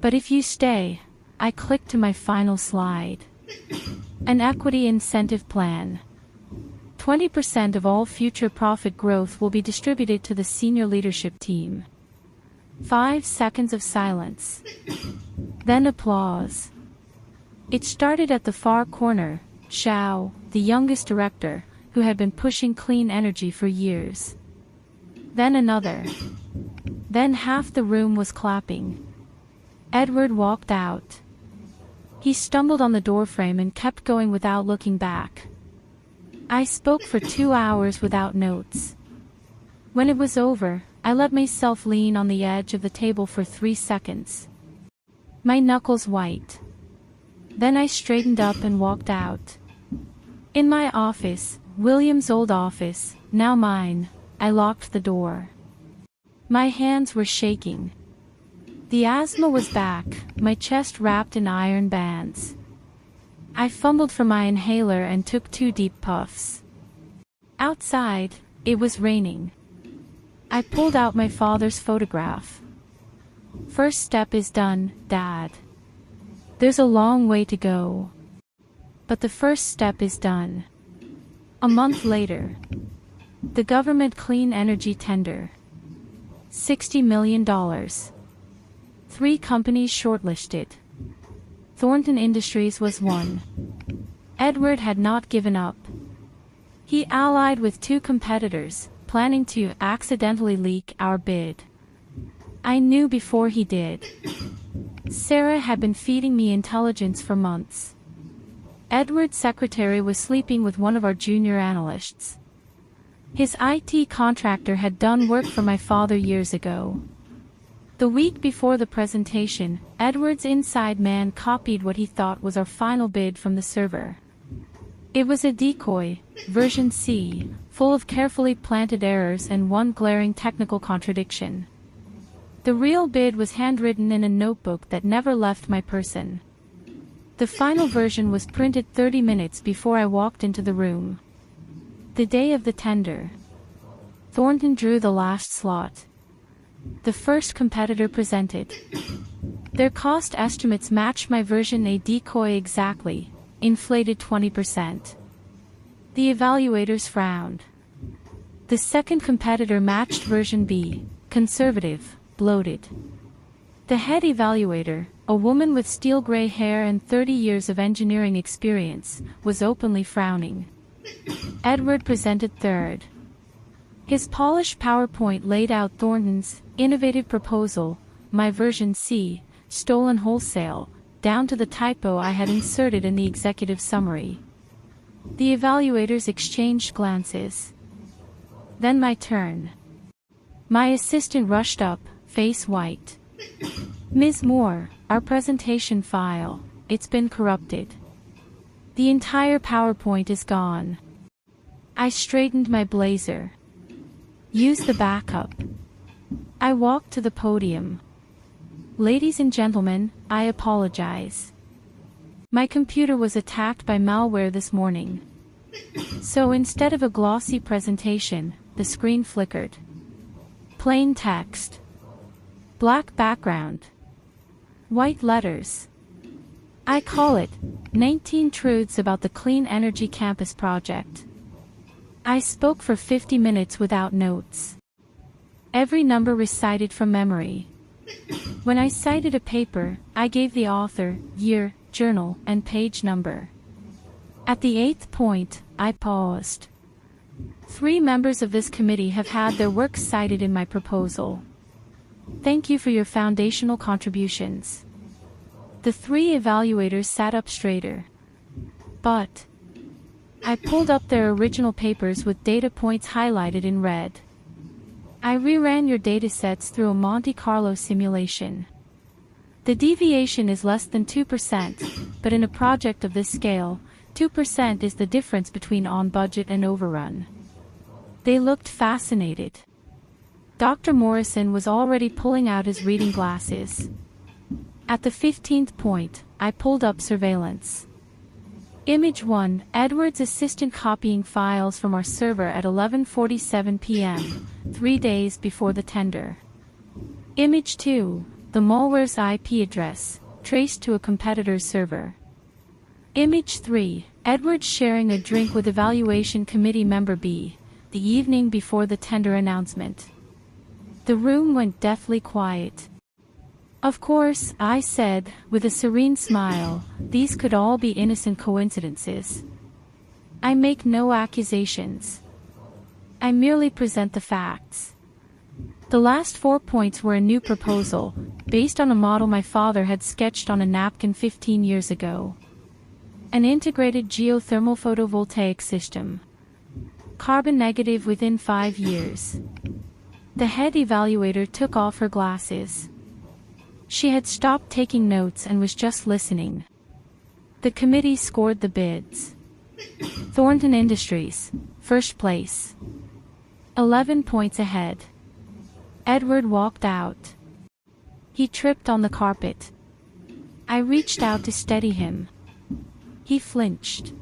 But if you stay, I click to my final slide. An equity incentive plan. 20% of all future profit growth will be distributed to the senior leadership team. 5 seconds of silence. Then applause. It started at the far corner, Xiao, the youngest director, who had been pushing clean energy for years. Then another. Then half the room was clapping. Edward walked out. He stumbled on the doorframe and kept going without looking back. I spoke for 2 hours without notes. When it was over, I let myself lean on the edge of the table for 3 seconds. My knuckles white. Then I straightened up and walked out. In my office, William's old office, now mine, I locked the door. My hands were shaking. The asthma was back, my chest wrapped in iron bands. I fumbled for my inhaler and took 2 deep puffs. Outside, it was raining. I pulled out my father's photograph. First step is done, Dad. There's a long way to go. But the first step is done. A month later. The government clean energy tender. $60 million. 3 companies shortlisted. Thornton Industries was one. Edward had not given up. He allied with 2 competitors, planning to accidentally leak our bid. I knew before he did. Sarah had been feeding me intelligence for months. Edward's secretary was sleeping with one of our junior analysts. His IT contractor had done work for my father years ago. The week before the presentation, Edward's inside man copied what he thought was our final bid from the server. It was a decoy, version C, full of carefully planted errors and one glaring technical contradiction. The real bid was handwritten in a notebook that never left my person. The final version was printed 30 minutes before I walked into the room. The day of the tender. Thornton drew the last slot. The first competitor presented. Their cost estimates matched my version A decoy exactly, inflated 20%. The evaluators frowned. The second competitor matched version B, conservative, bloated. The head evaluator, a woman with steel gray hair and 30 years of engineering experience, was openly frowning. Edward presented third. His polished PowerPoint laid out Thornton's innovative proposal, my version C, stolen wholesale, down to the typo I had inserted in the executive summary. The evaluators exchanged glances. Then my turn. My assistant rushed up, face white. Ms. Moore, our presentation file, it's been corrupted. The entire PowerPoint is gone. I straightened my blazer. Use the backup. I walked to the podium. Ladies and gentlemen, I apologize. My computer was attacked by malware this morning. So instead of a glossy presentation, the screen flickered. Plain text. Black background. White letters. I call it 19 Truths About the Clean Energy Campus Project. I spoke for 50 minutes without notes. every number recited from memory. When I cited a paper, I gave the author, year, journal, and page number. At the 8th point, I paused. 3 members of this committee have had their work cited in my proposal. Thank you for your foundational contributions. The 3 evaluators sat up straighter. But I pulled up their original papers with data points highlighted in red. I reran your datasets through a Monte Carlo simulation. The deviation is less than 2%, but in a project of this scale, 2% is the difference between on budget and overrun. They looked fascinated. Dr. Morrison was already pulling out his reading glasses. At the 15th point, I pulled up surveillance. Image 1, Edward's assistant copying files from our server at 11:47 p.m., 3 days before the tender. Image 2, the malware's IP address, traced to a competitor's server. Image 3, Edward sharing a drink with evaluation committee member B, the evening before the tender announcement. The room went deathly quiet. Of course, I said, with a serene smile, these could all be innocent coincidences. I make no accusations. I merely present the facts. The last 4 points were a new proposal, based on a model my father had sketched on a napkin 15 years ago. An integrated geothermal photovoltaic system. Carbon negative within 5 years. The head evaluator took off her glasses. She had stopped taking notes and was just listening. The committee scored the bids. Thornton Industries, first place. 11 points ahead. Edward walked out. He tripped on the carpet. I reached out to steady him. He flinched.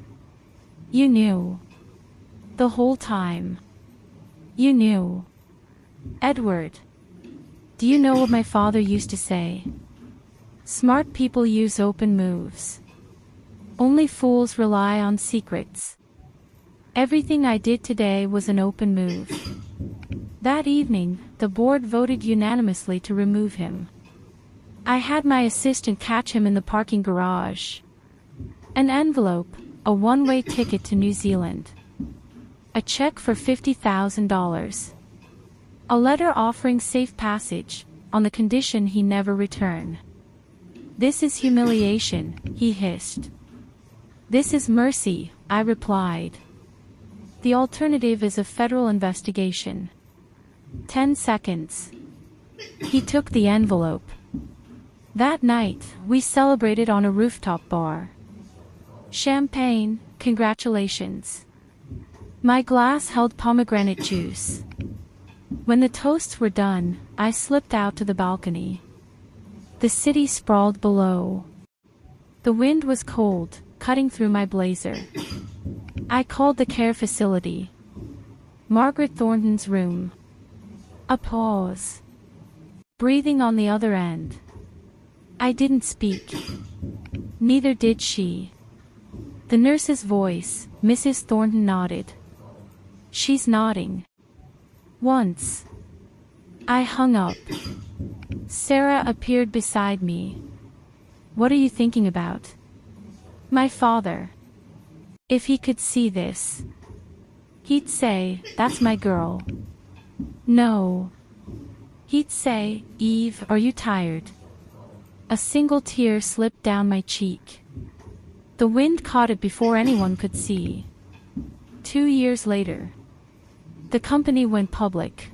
You knew. The whole time. You knew. Edward. Do you know what my father used to say? Smart people use open moves. Only fools rely on secrets. Everything I did today was an open move. That evening, the board voted unanimously to remove him. I had my assistant catch him in the parking garage. An envelope, a one-way ticket to New Zealand. A check for $50,000. A letter offering safe passage, on the condition he never return. This is humiliation, he hissed. This is mercy, I replied. The alternative is a federal investigation. 10 seconds. He took the envelope. That night, we celebrated on a rooftop bar. Champagne, congratulations. My glass held pomegranate juice. When the toasts were done, I slipped out to the balcony. The city sprawled below. The wind was cold, cutting through my blazer. I called the care facility. Margaret Thornton's room. A pause. Breathing on the other end. I didn't speak. Neither did she. The nurse's voice, Mrs. Thornton nodded. She's nodding. Once. I hung up. Sarah appeared beside me. What are you thinking about? My father. If he could see this, he'd say, that's my girl. No. He'd say, Eve, are you tired? A single tear slipped down my cheek. The wind caught it before anyone could see. 2 years later. The company went public.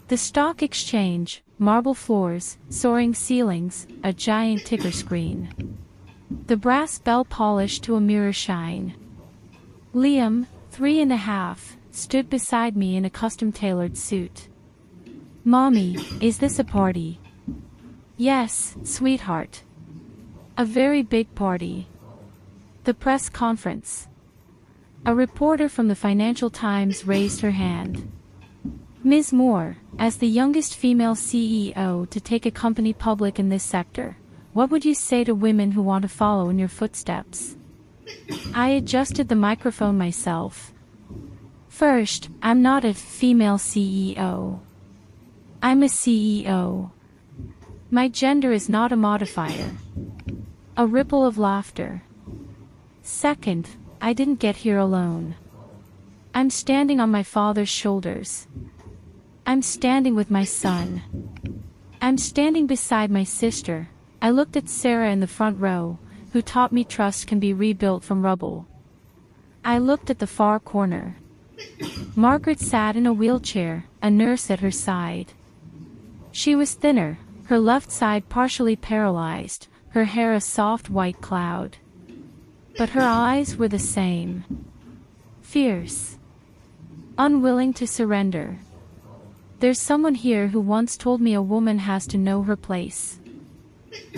The stock exchange, marble floors, soaring ceilings, a giant ticker screen. The brass bell polished to a mirror shine. Liam, 3½, stood beside me in a custom-tailored suit. Mommy, is this a party? Yes, sweetheart. A very big party. The press conference. A reporter from the Financial Times raised her hand. Ms. Moore, as the youngest female CEO to take a company public in this sector, what would you say to women who want to follow in your footsteps? I adjusted the microphone myself. First, I'm not a female CEO. I'm a CEO. My gender is not a modifier. A ripple of laughter. Second, I didn't get here alone. I'm standing on my father's shoulders. I'm standing with my son. I'm standing beside my sister. I looked at Sarah in the front row, who taught me trust can be rebuilt from rubble. I looked at the far corner. Margaret sat in a wheelchair, a nurse at her side. She was thinner, her left side partially paralyzed, her hair a soft white cloud. But her eyes were the same. Fierce. Unwilling to surrender. There's someone here who once told me a woman has to know her place.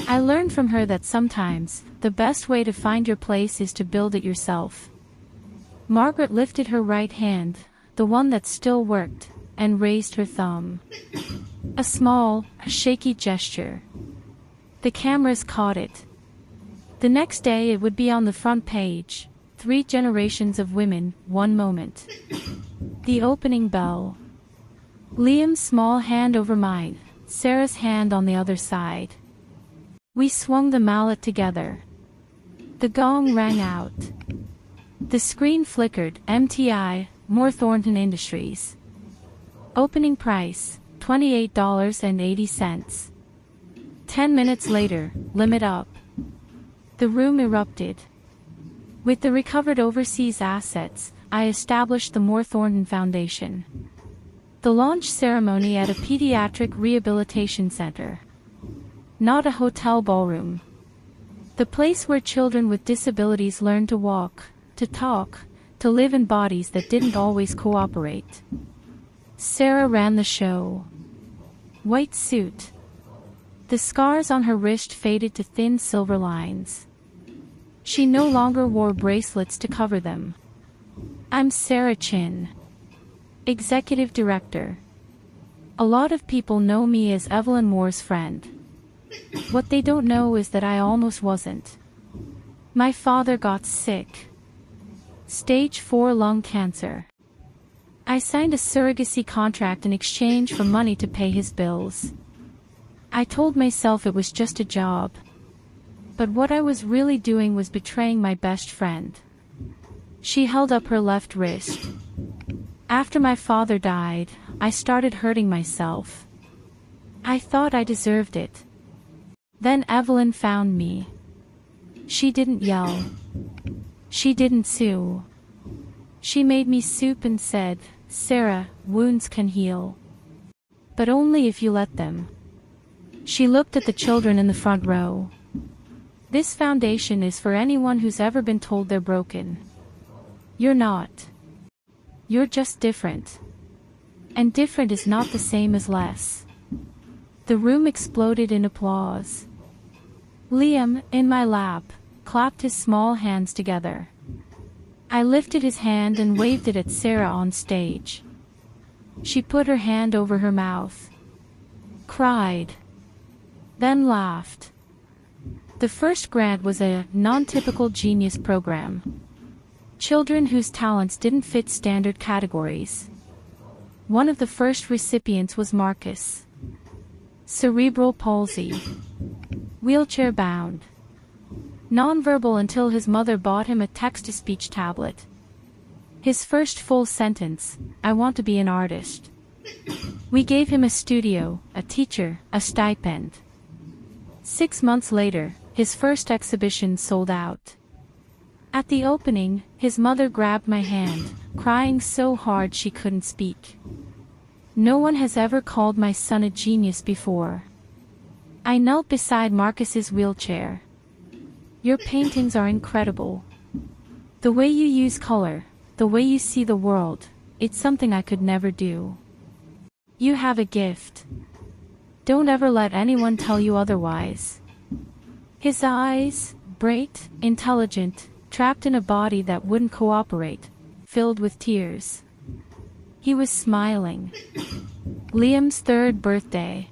I learned from her that sometimes, the best way to find your place is to build it yourself. Margaret lifted her right hand, the one that still worked, and raised her thumb. A small, shaky gesture. The cameras caught it. The next day it would be on the front page. 3 generations of women, 1 moment. The opening bell. Liam's small hand over mine, Sarah's hand on the other side. We swung the mallet together. The gong rang out. The screen flickered, MTI, Moore Thornton Industries. Opening price, $28.80. 10 minutes later, limit up. The room erupted. With the recovered overseas assets, I established the Moore Thornton Foundation. The launch ceremony at a pediatric rehabilitation center. Not a hotel ballroom. The place where children with disabilities learn to walk, to talk, to live in bodies that didn't always cooperate. Sarah ran the show. White suit. The scars on her wrist faded to thin silver lines. She no longer wore bracelets to cover them. I'm Sarah Chin. Executive Director. A lot of people know me as Evelyn Moore's friend. What they don't know is that I almost wasn't. My father got sick. Stage 4 lung cancer. I signed a surrogacy contract in exchange for money to pay his bills. I told myself it was just a job. But what I was really doing was betraying my best friend. She held up her left wrist. After my father died, I started hurting myself. I thought I deserved it. Then Evelyn found me. She didn't yell. She didn't sue. She made me soup and said, Sarah, wounds can heal. But only if you let them. She looked at the children in the front row. This foundation is for anyone who's ever been told they're broken. You're not. You're just different. And different is not the same as less. The room exploded in applause. Liam, in my lap, clapped his small hands together. I lifted his hand and waved it at Sarah on stage. She put her hand over her mouth. Cried. Then laughed. The first grant was a non-typical genius program. Children whose talents didn't fit standard categories. One of the first recipients was Marcus. Cerebral palsy. Wheelchair-bound. Nonverbal until his mother bought him a text-to-speech tablet. His first full sentence, I want to be an artist. We gave him a studio, a teacher, a stipend. 6 months later, his first exhibition sold out. At the opening, his mother grabbed my hand, crying so hard she couldn't speak. No one has ever called my son a genius before. I knelt beside Marcus's wheelchair. Your paintings are incredible. The way you use color, the way you see the world, it's something I could never do. You have a gift. Don't ever let anyone tell you otherwise. His eyes, bright, intelligent, trapped in a body that wouldn't cooperate, filled with tears. He was smiling. Liam's 3rd birthday.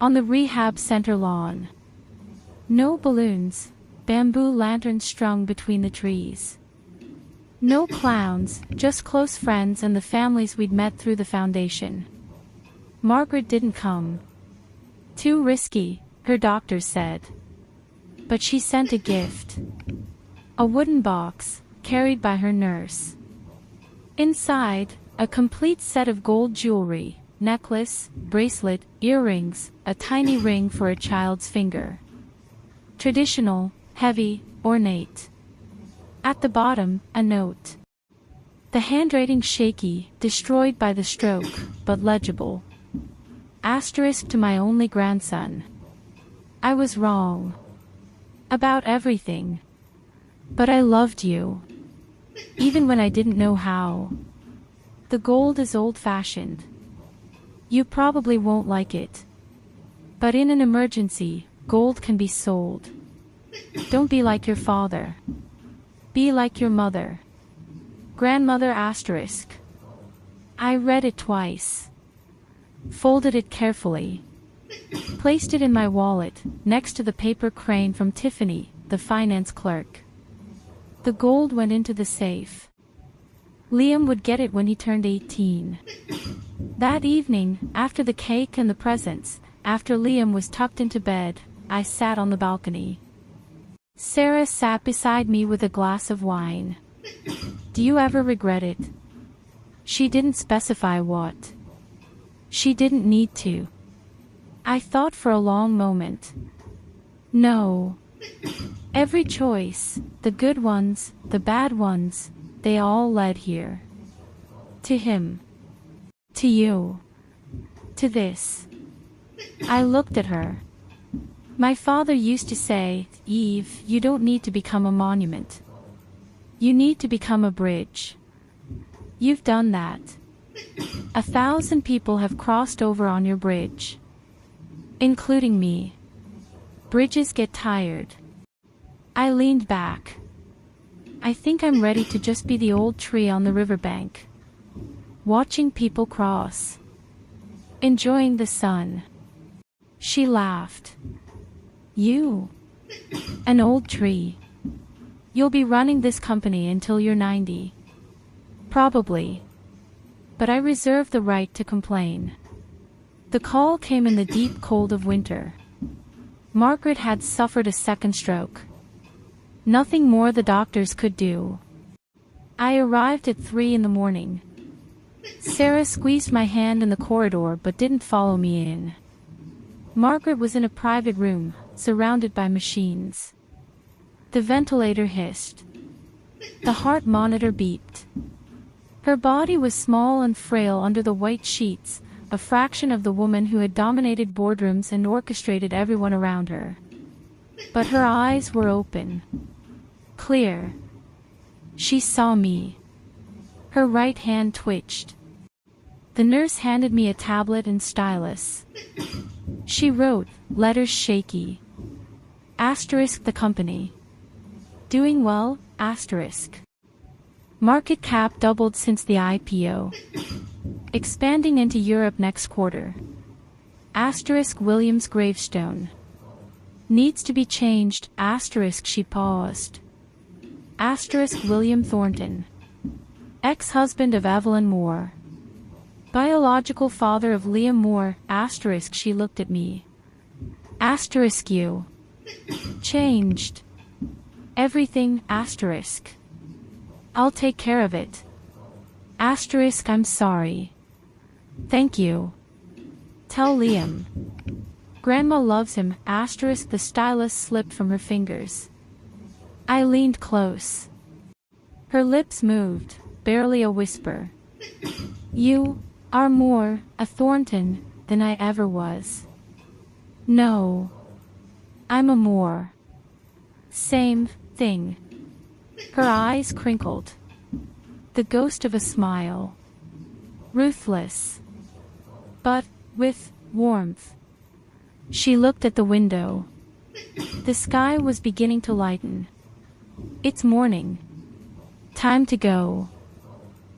On the rehab center lawn. No balloons, bamboo lanterns strung between the trees. No clowns, just close friends and the families we'd met through the foundation. Margaret didn't come. Too risky, her doctor said. But she sent a gift. A wooden box, carried by her nurse. Inside, a complete set of gold jewelry, necklace, bracelet, earrings, a tiny ring for a child's finger. Traditional, heavy, ornate. At the bottom, a note. The handwriting shaky, destroyed by the stroke, but legible. Asterisk to my only grandson. I was wrong. About everything. But I loved you. Even when I didn't know how. The gold is old-fashioned. You probably won't like it. But in an emergency, gold can be sold. Don't be like your father. Be like your mother. Grandmother asterisk. I read it twice. Folded it carefully. Placed it in my wallet, next to the paper crane from Tiffany, the finance clerk. The gold went into the safe. Liam would get it when he turned 18. That evening, after the cake and the presents, after Liam was tucked into bed, I sat on the balcony. Sarah sat beside me with a glass of wine. Do you ever regret it? She didn't specify what. She didn't need to. I thought for a long moment. No. Every choice, the good ones, the bad ones, they all led here. To him. To you. To this. I looked at her. My father used to say, Eve, you don't need to become a monument. You need to become a bridge. You've done that. 1,000 people have crossed over on your bridge. Including me. Bridges get tired. I leaned back. I think I'm ready to just be the old tree on the riverbank. Watching people cross. Enjoying the sun. She laughed. You? An old tree. You'll be running this company until you're 90. Probably. But I reserve the right to complain. The call came in the deep cold of winter. Margaret had suffered a second stroke. Nothing more the doctors could do. I arrived at 3 in the morning. Sarah squeezed my hand in the corridor but didn't follow me in. Margaret was in a private room, surrounded by machines. The ventilator hissed. The heart monitor beeped. Her body was small and frail under the white sheets, a fraction of the woman who had dominated boardrooms and orchestrated everyone around her. But her eyes were open. Clear. She saw me. Her right hand twitched. The nurse handed me a tablet and stylus. She wrote, letters shaky. Asterisk the company. Doing well, asterisk. Market cap doubled since the IPO. Expanding into Europe next quarter. Asterisk William's gravestone. Needs to be changed, asterisk she paused. Asterisk William Thornton. Ex-husband of Evelyn Moore. Biological father of Liam Moore, asterisk she looked at me. Asterisk you. Changed. Everything, asterisk. I'll take care of it. Asterisk I'm sorry. Thank you. Tell Liam. Grandma loves him, asterisk the stylus slipped from her fingers. I leaned close. Her lips moved, barely a whisper. You are more a Thornton than I ever was. No. I'm a Moore. Same thing. Her eyes crinkled. The ghost of a smile. Ruthless. But with warmth. She looked at the window. The sky was beginning to lighten. It's morning. Time to go.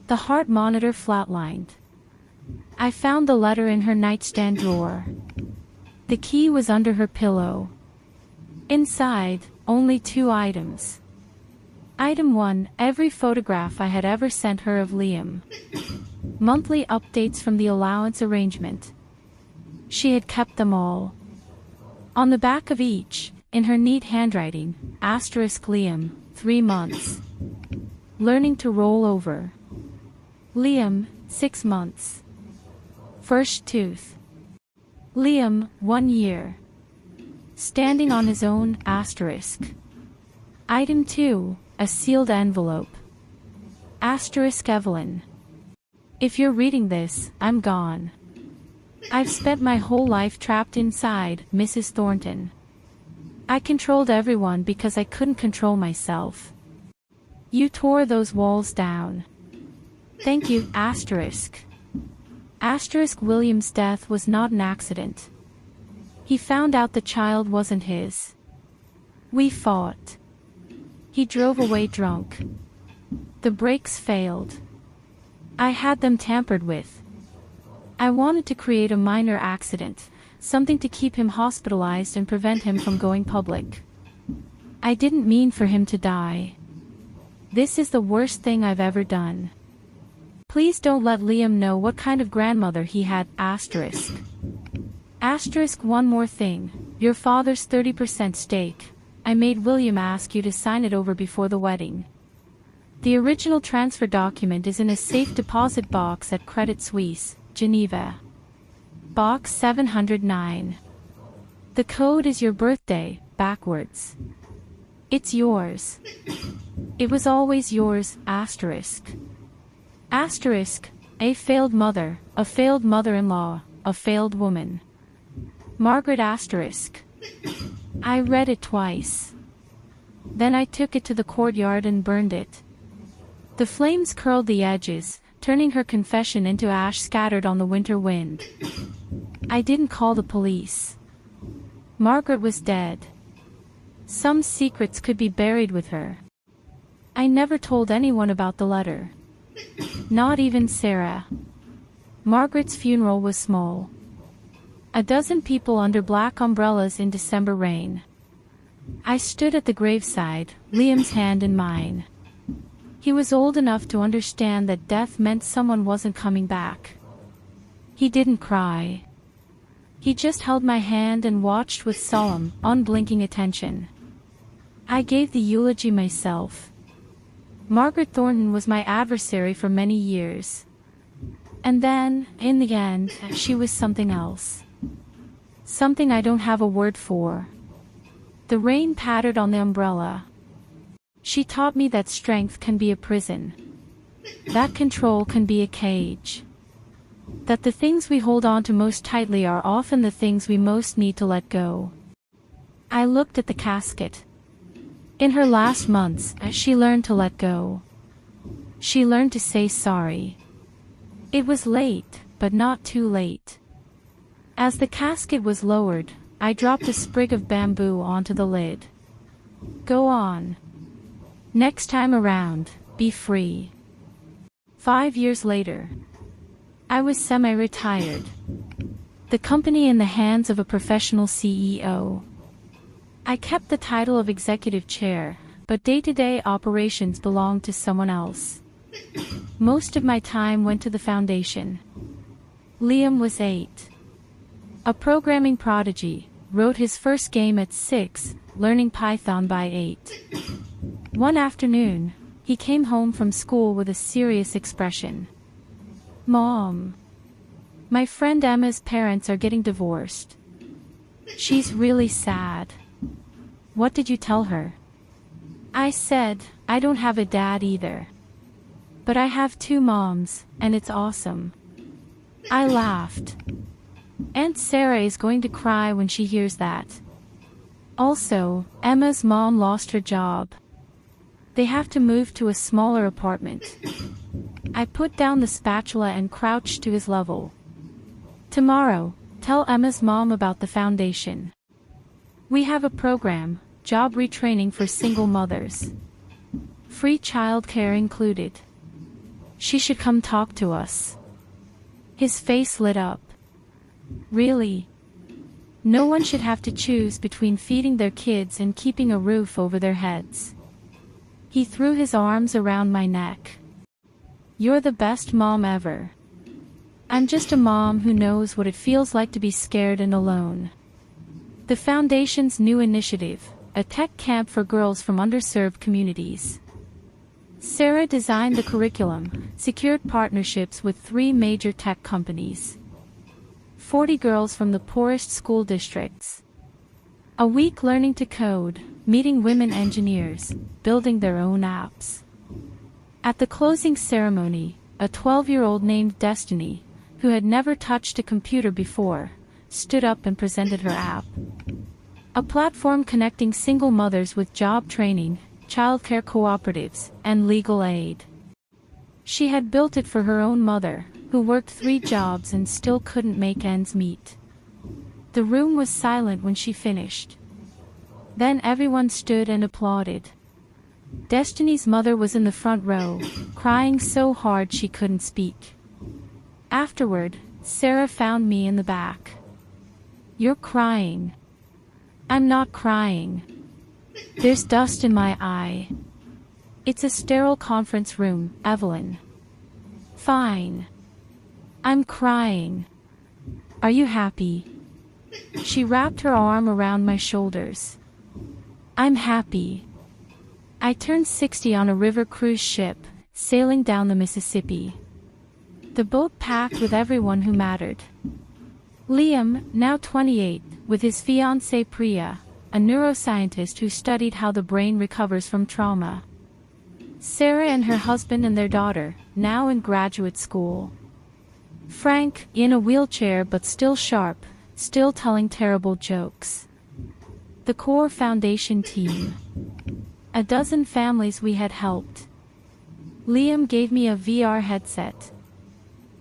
The heart monitor flatlined. I found the letter in her nightstand drawer. The key was under her pillow. Inside, only 2 items. Item 1, every photograph I had ever sent her of Liam. Monthly updates from the allowance arrangement. She had kept them all. On the back of each, in her neat handwriting, *Liam, 3 months. Learning to roll over. Liam, 6 months. First tooth. Liam, 1 year. Standing on his own, *. Item 2, a sealed envelope. *Evelyn. If you're reading this, I'm gone. I've spent my whole life trapped inside, Mrs. Thornton. I controlled everyone because I couldn't control myself. You tore those walls down. Thank you, *. William's death was not an accident. He found out the child wasn't his. We fought. He drove away drunk. The brakes failed. I had them tampered with. I wanted to create a minor accident, something to keep him hospitalized and prevent him from going public. I didn't mean for him to die. This is the worst thing I've ever done. Please don't let Liam know what kind of grandmother he had, *. One more thing, your father's 30% stake. I made William ask you to sign it over before the wedding. The original transfer document is in a safe deposit box at Credit Suisse, Geneva. Box 709. The code is your birthday, backwards. It's yours. It was always yours, *. A failed mother, a failed mother-in-law, a failed woman. Margaret *. I read it twice. Then I took it to the courtyard and burned it. The flames curled the edges, turning her confession into ash scattered on the winter wind. I didn't call the police. Margaret was dead. Some secrets could be buried with her. I never told anyone about the letter. Not even Sarah. Margaret's funeral was small. 12 people under black umbrellas in December rain. I stood at the graveside, Liam's hand in mine. He was old enough to understand that death meant someone wasn't coming back. He didn't cry. He just held my hand and watched with solemn, unblinking attention. I gave the eulogy myself. Margaret Thornton was my adversary for many years. And then, in the end, she was something else. Something I don't have a word for. The rain pattered on the umbrella. She taught me that strength can be a prison. That control can be a cage. That the things we hold on to most tightly are often the things we most need to let go. I looked at the casket. In her last months, she learned to let go. She learned to say sorry. It was late, but not too late. As the casket was lowered, I dropped a sprig of bamboo onto the lid. Go on. Next time around, be free. 5 years later, I was semi-retired. The company in the hands of a professional CEO. I kept the title of executive chair, but day-to-day operations belonged to someone else. Most of my time went to the foundation. Liam was 8. A programming prodigy, wrote his first game at 6, learning Python by 8. One afternoon, he came home from school with a serious expression. Mom. My friend Emma's parents are getting divorced. She's really sad. What did you tell her? I said, I don't have a dad either. But I have 2 moms, and it's awesome. I laughed. Aunt Sarah is going to cry when she hears that. Also, Emma's mom lost her job. They have to move to a smaller apartment. I put down the spatula and crouched to his level. Tomorrow, tell Emma's mom about the foundation. We have a program, job retraining for single mothers. Free childcare included. She should come talk to us. His face lit up. Really? No one should have to choose between feeding their kids and keeping a roof over their heads. He threw his arms around my neck. You're the best mom ever. I'm just a mom who knows what it feels like to be scared and alone. The Foundation's new initiative, a tech camp for girls from underserved communities. Sarah designed the curriculum, secured partnerships with 3 major tech companies. 40 girls from the poorest school districts. A week learning to code, meeting women engineers, building their own apps. At the closing ceremony, a 12-year-old named Destiny, who had never touched a computer before, stood up and presented her app. A platform connecting single mothers with job training, childcare cooperatives, and legal aid. She had built it for her own mother, who worked 3 jobs and still couldn't make ends meet. The room was silent when she finished. Then everyone stood and applauded. Destiny's mother was in the front row, crying so hard she couldn't speak. Afterward, Sarah found me in the back. "You're crying." "I'm not crying. There's dust in my eye." "It's a sterile conference room, Evelyn." "Fine. I'm crying. Are you happy?" She wrapped her arm around my shoulders. "I'm happy. I turned 60 on a river cruise ship, sailing down the Mississippi. The boat packed with everyone who mattered. Liam, now 28, with his fiancée Priya, a neuroscientist who studied how the brain recovers from trauma. Sarah and her husband and their daughter, now in graduate school. Frank, in a wheelchair but still sharp, still telling terrible jokes. The core foundation team. A dozen families we had helped. Liam gave me a VR headset.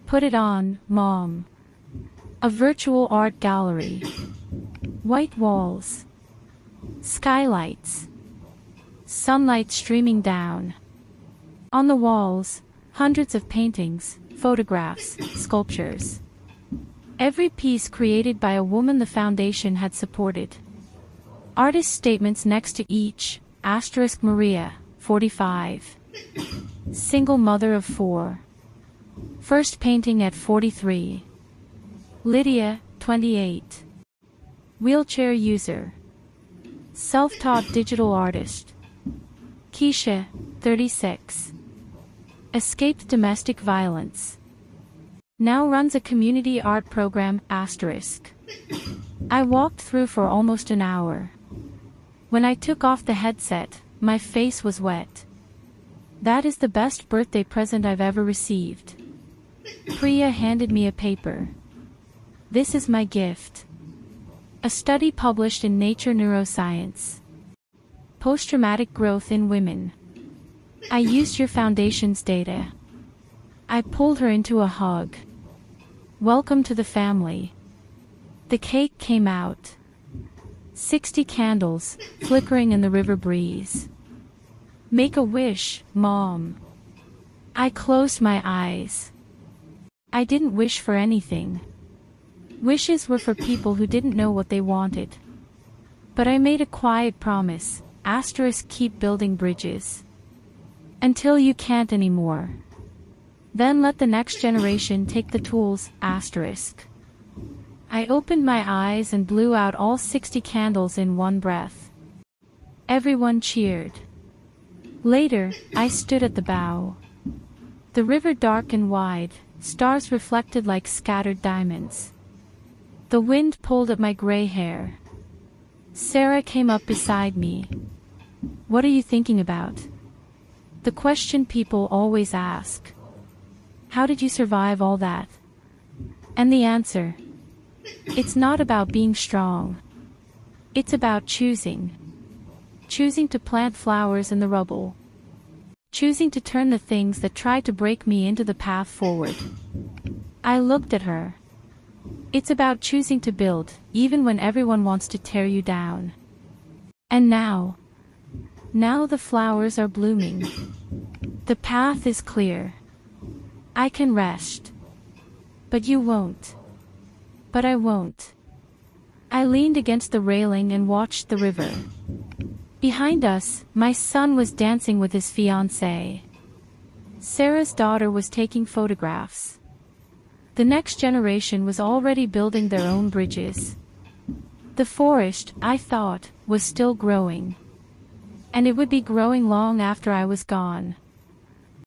"Put it on, Mom." A virtual art gallery. White walls. Skylights. Sunlight streaming down. On the walls, hundreds of paintings, photographs, sculptures. Every piece created by a woman the foundation had supported. Artist statements next to each, * Maria, 45. Single mother of 4. First painting at 43. Lydia, 28. Wheelchair user. Self-taught digital artist. Keisha, 36. Escaped domestic violence. Now runs a community art program, *. I walked through for almost an hour. When I took off the headset, my face was wet. That is the best birthday present I've ever received. Priya handed me a paper. This is my gift. A study published in Nature Neuroscience. Post-traumatic growth in women. I used your foundation's data. I pulled her into a hug. Welcome to the family. The cake came out. 60 candles, flickering in the river breeze. Make a wish, Mom. I closed my eyes. I didn't wish for anything. Wishes were for people who didn't know what they wanted. But I made a quiet promise, * keep building bridges. Until you can't anymore. Then let the next generation take the tools, *. I opened my eyes and blew out all 60 candles in one breath. Everyone cheered. Later, I stood at the bow. The river dark and wide, stars reflected like scattered diamonds. The wind pulled at my gray hair. Sarah came up beside me. What are you thinking about? The question people always ask. How did you survive all that? And the answer. It's not about being strong. It's about choosing. Choosing to plant flowers in the rubble. Choosing to turn the things that tried to break me into the path forward. I looked at her. It's about choosing to build, even when everyone wants to tear you down. And now the flowers are blooming. The path is clear. I can rest. But you won't. But I won't. I leaned against the railing and watched the river. Behind us, my son was dancing with his fiancée. Sarah's daughter was taking photographs. The next generation was already building their own bridges. The forest, I thought, was still growing. And it would be growing long after I was gone.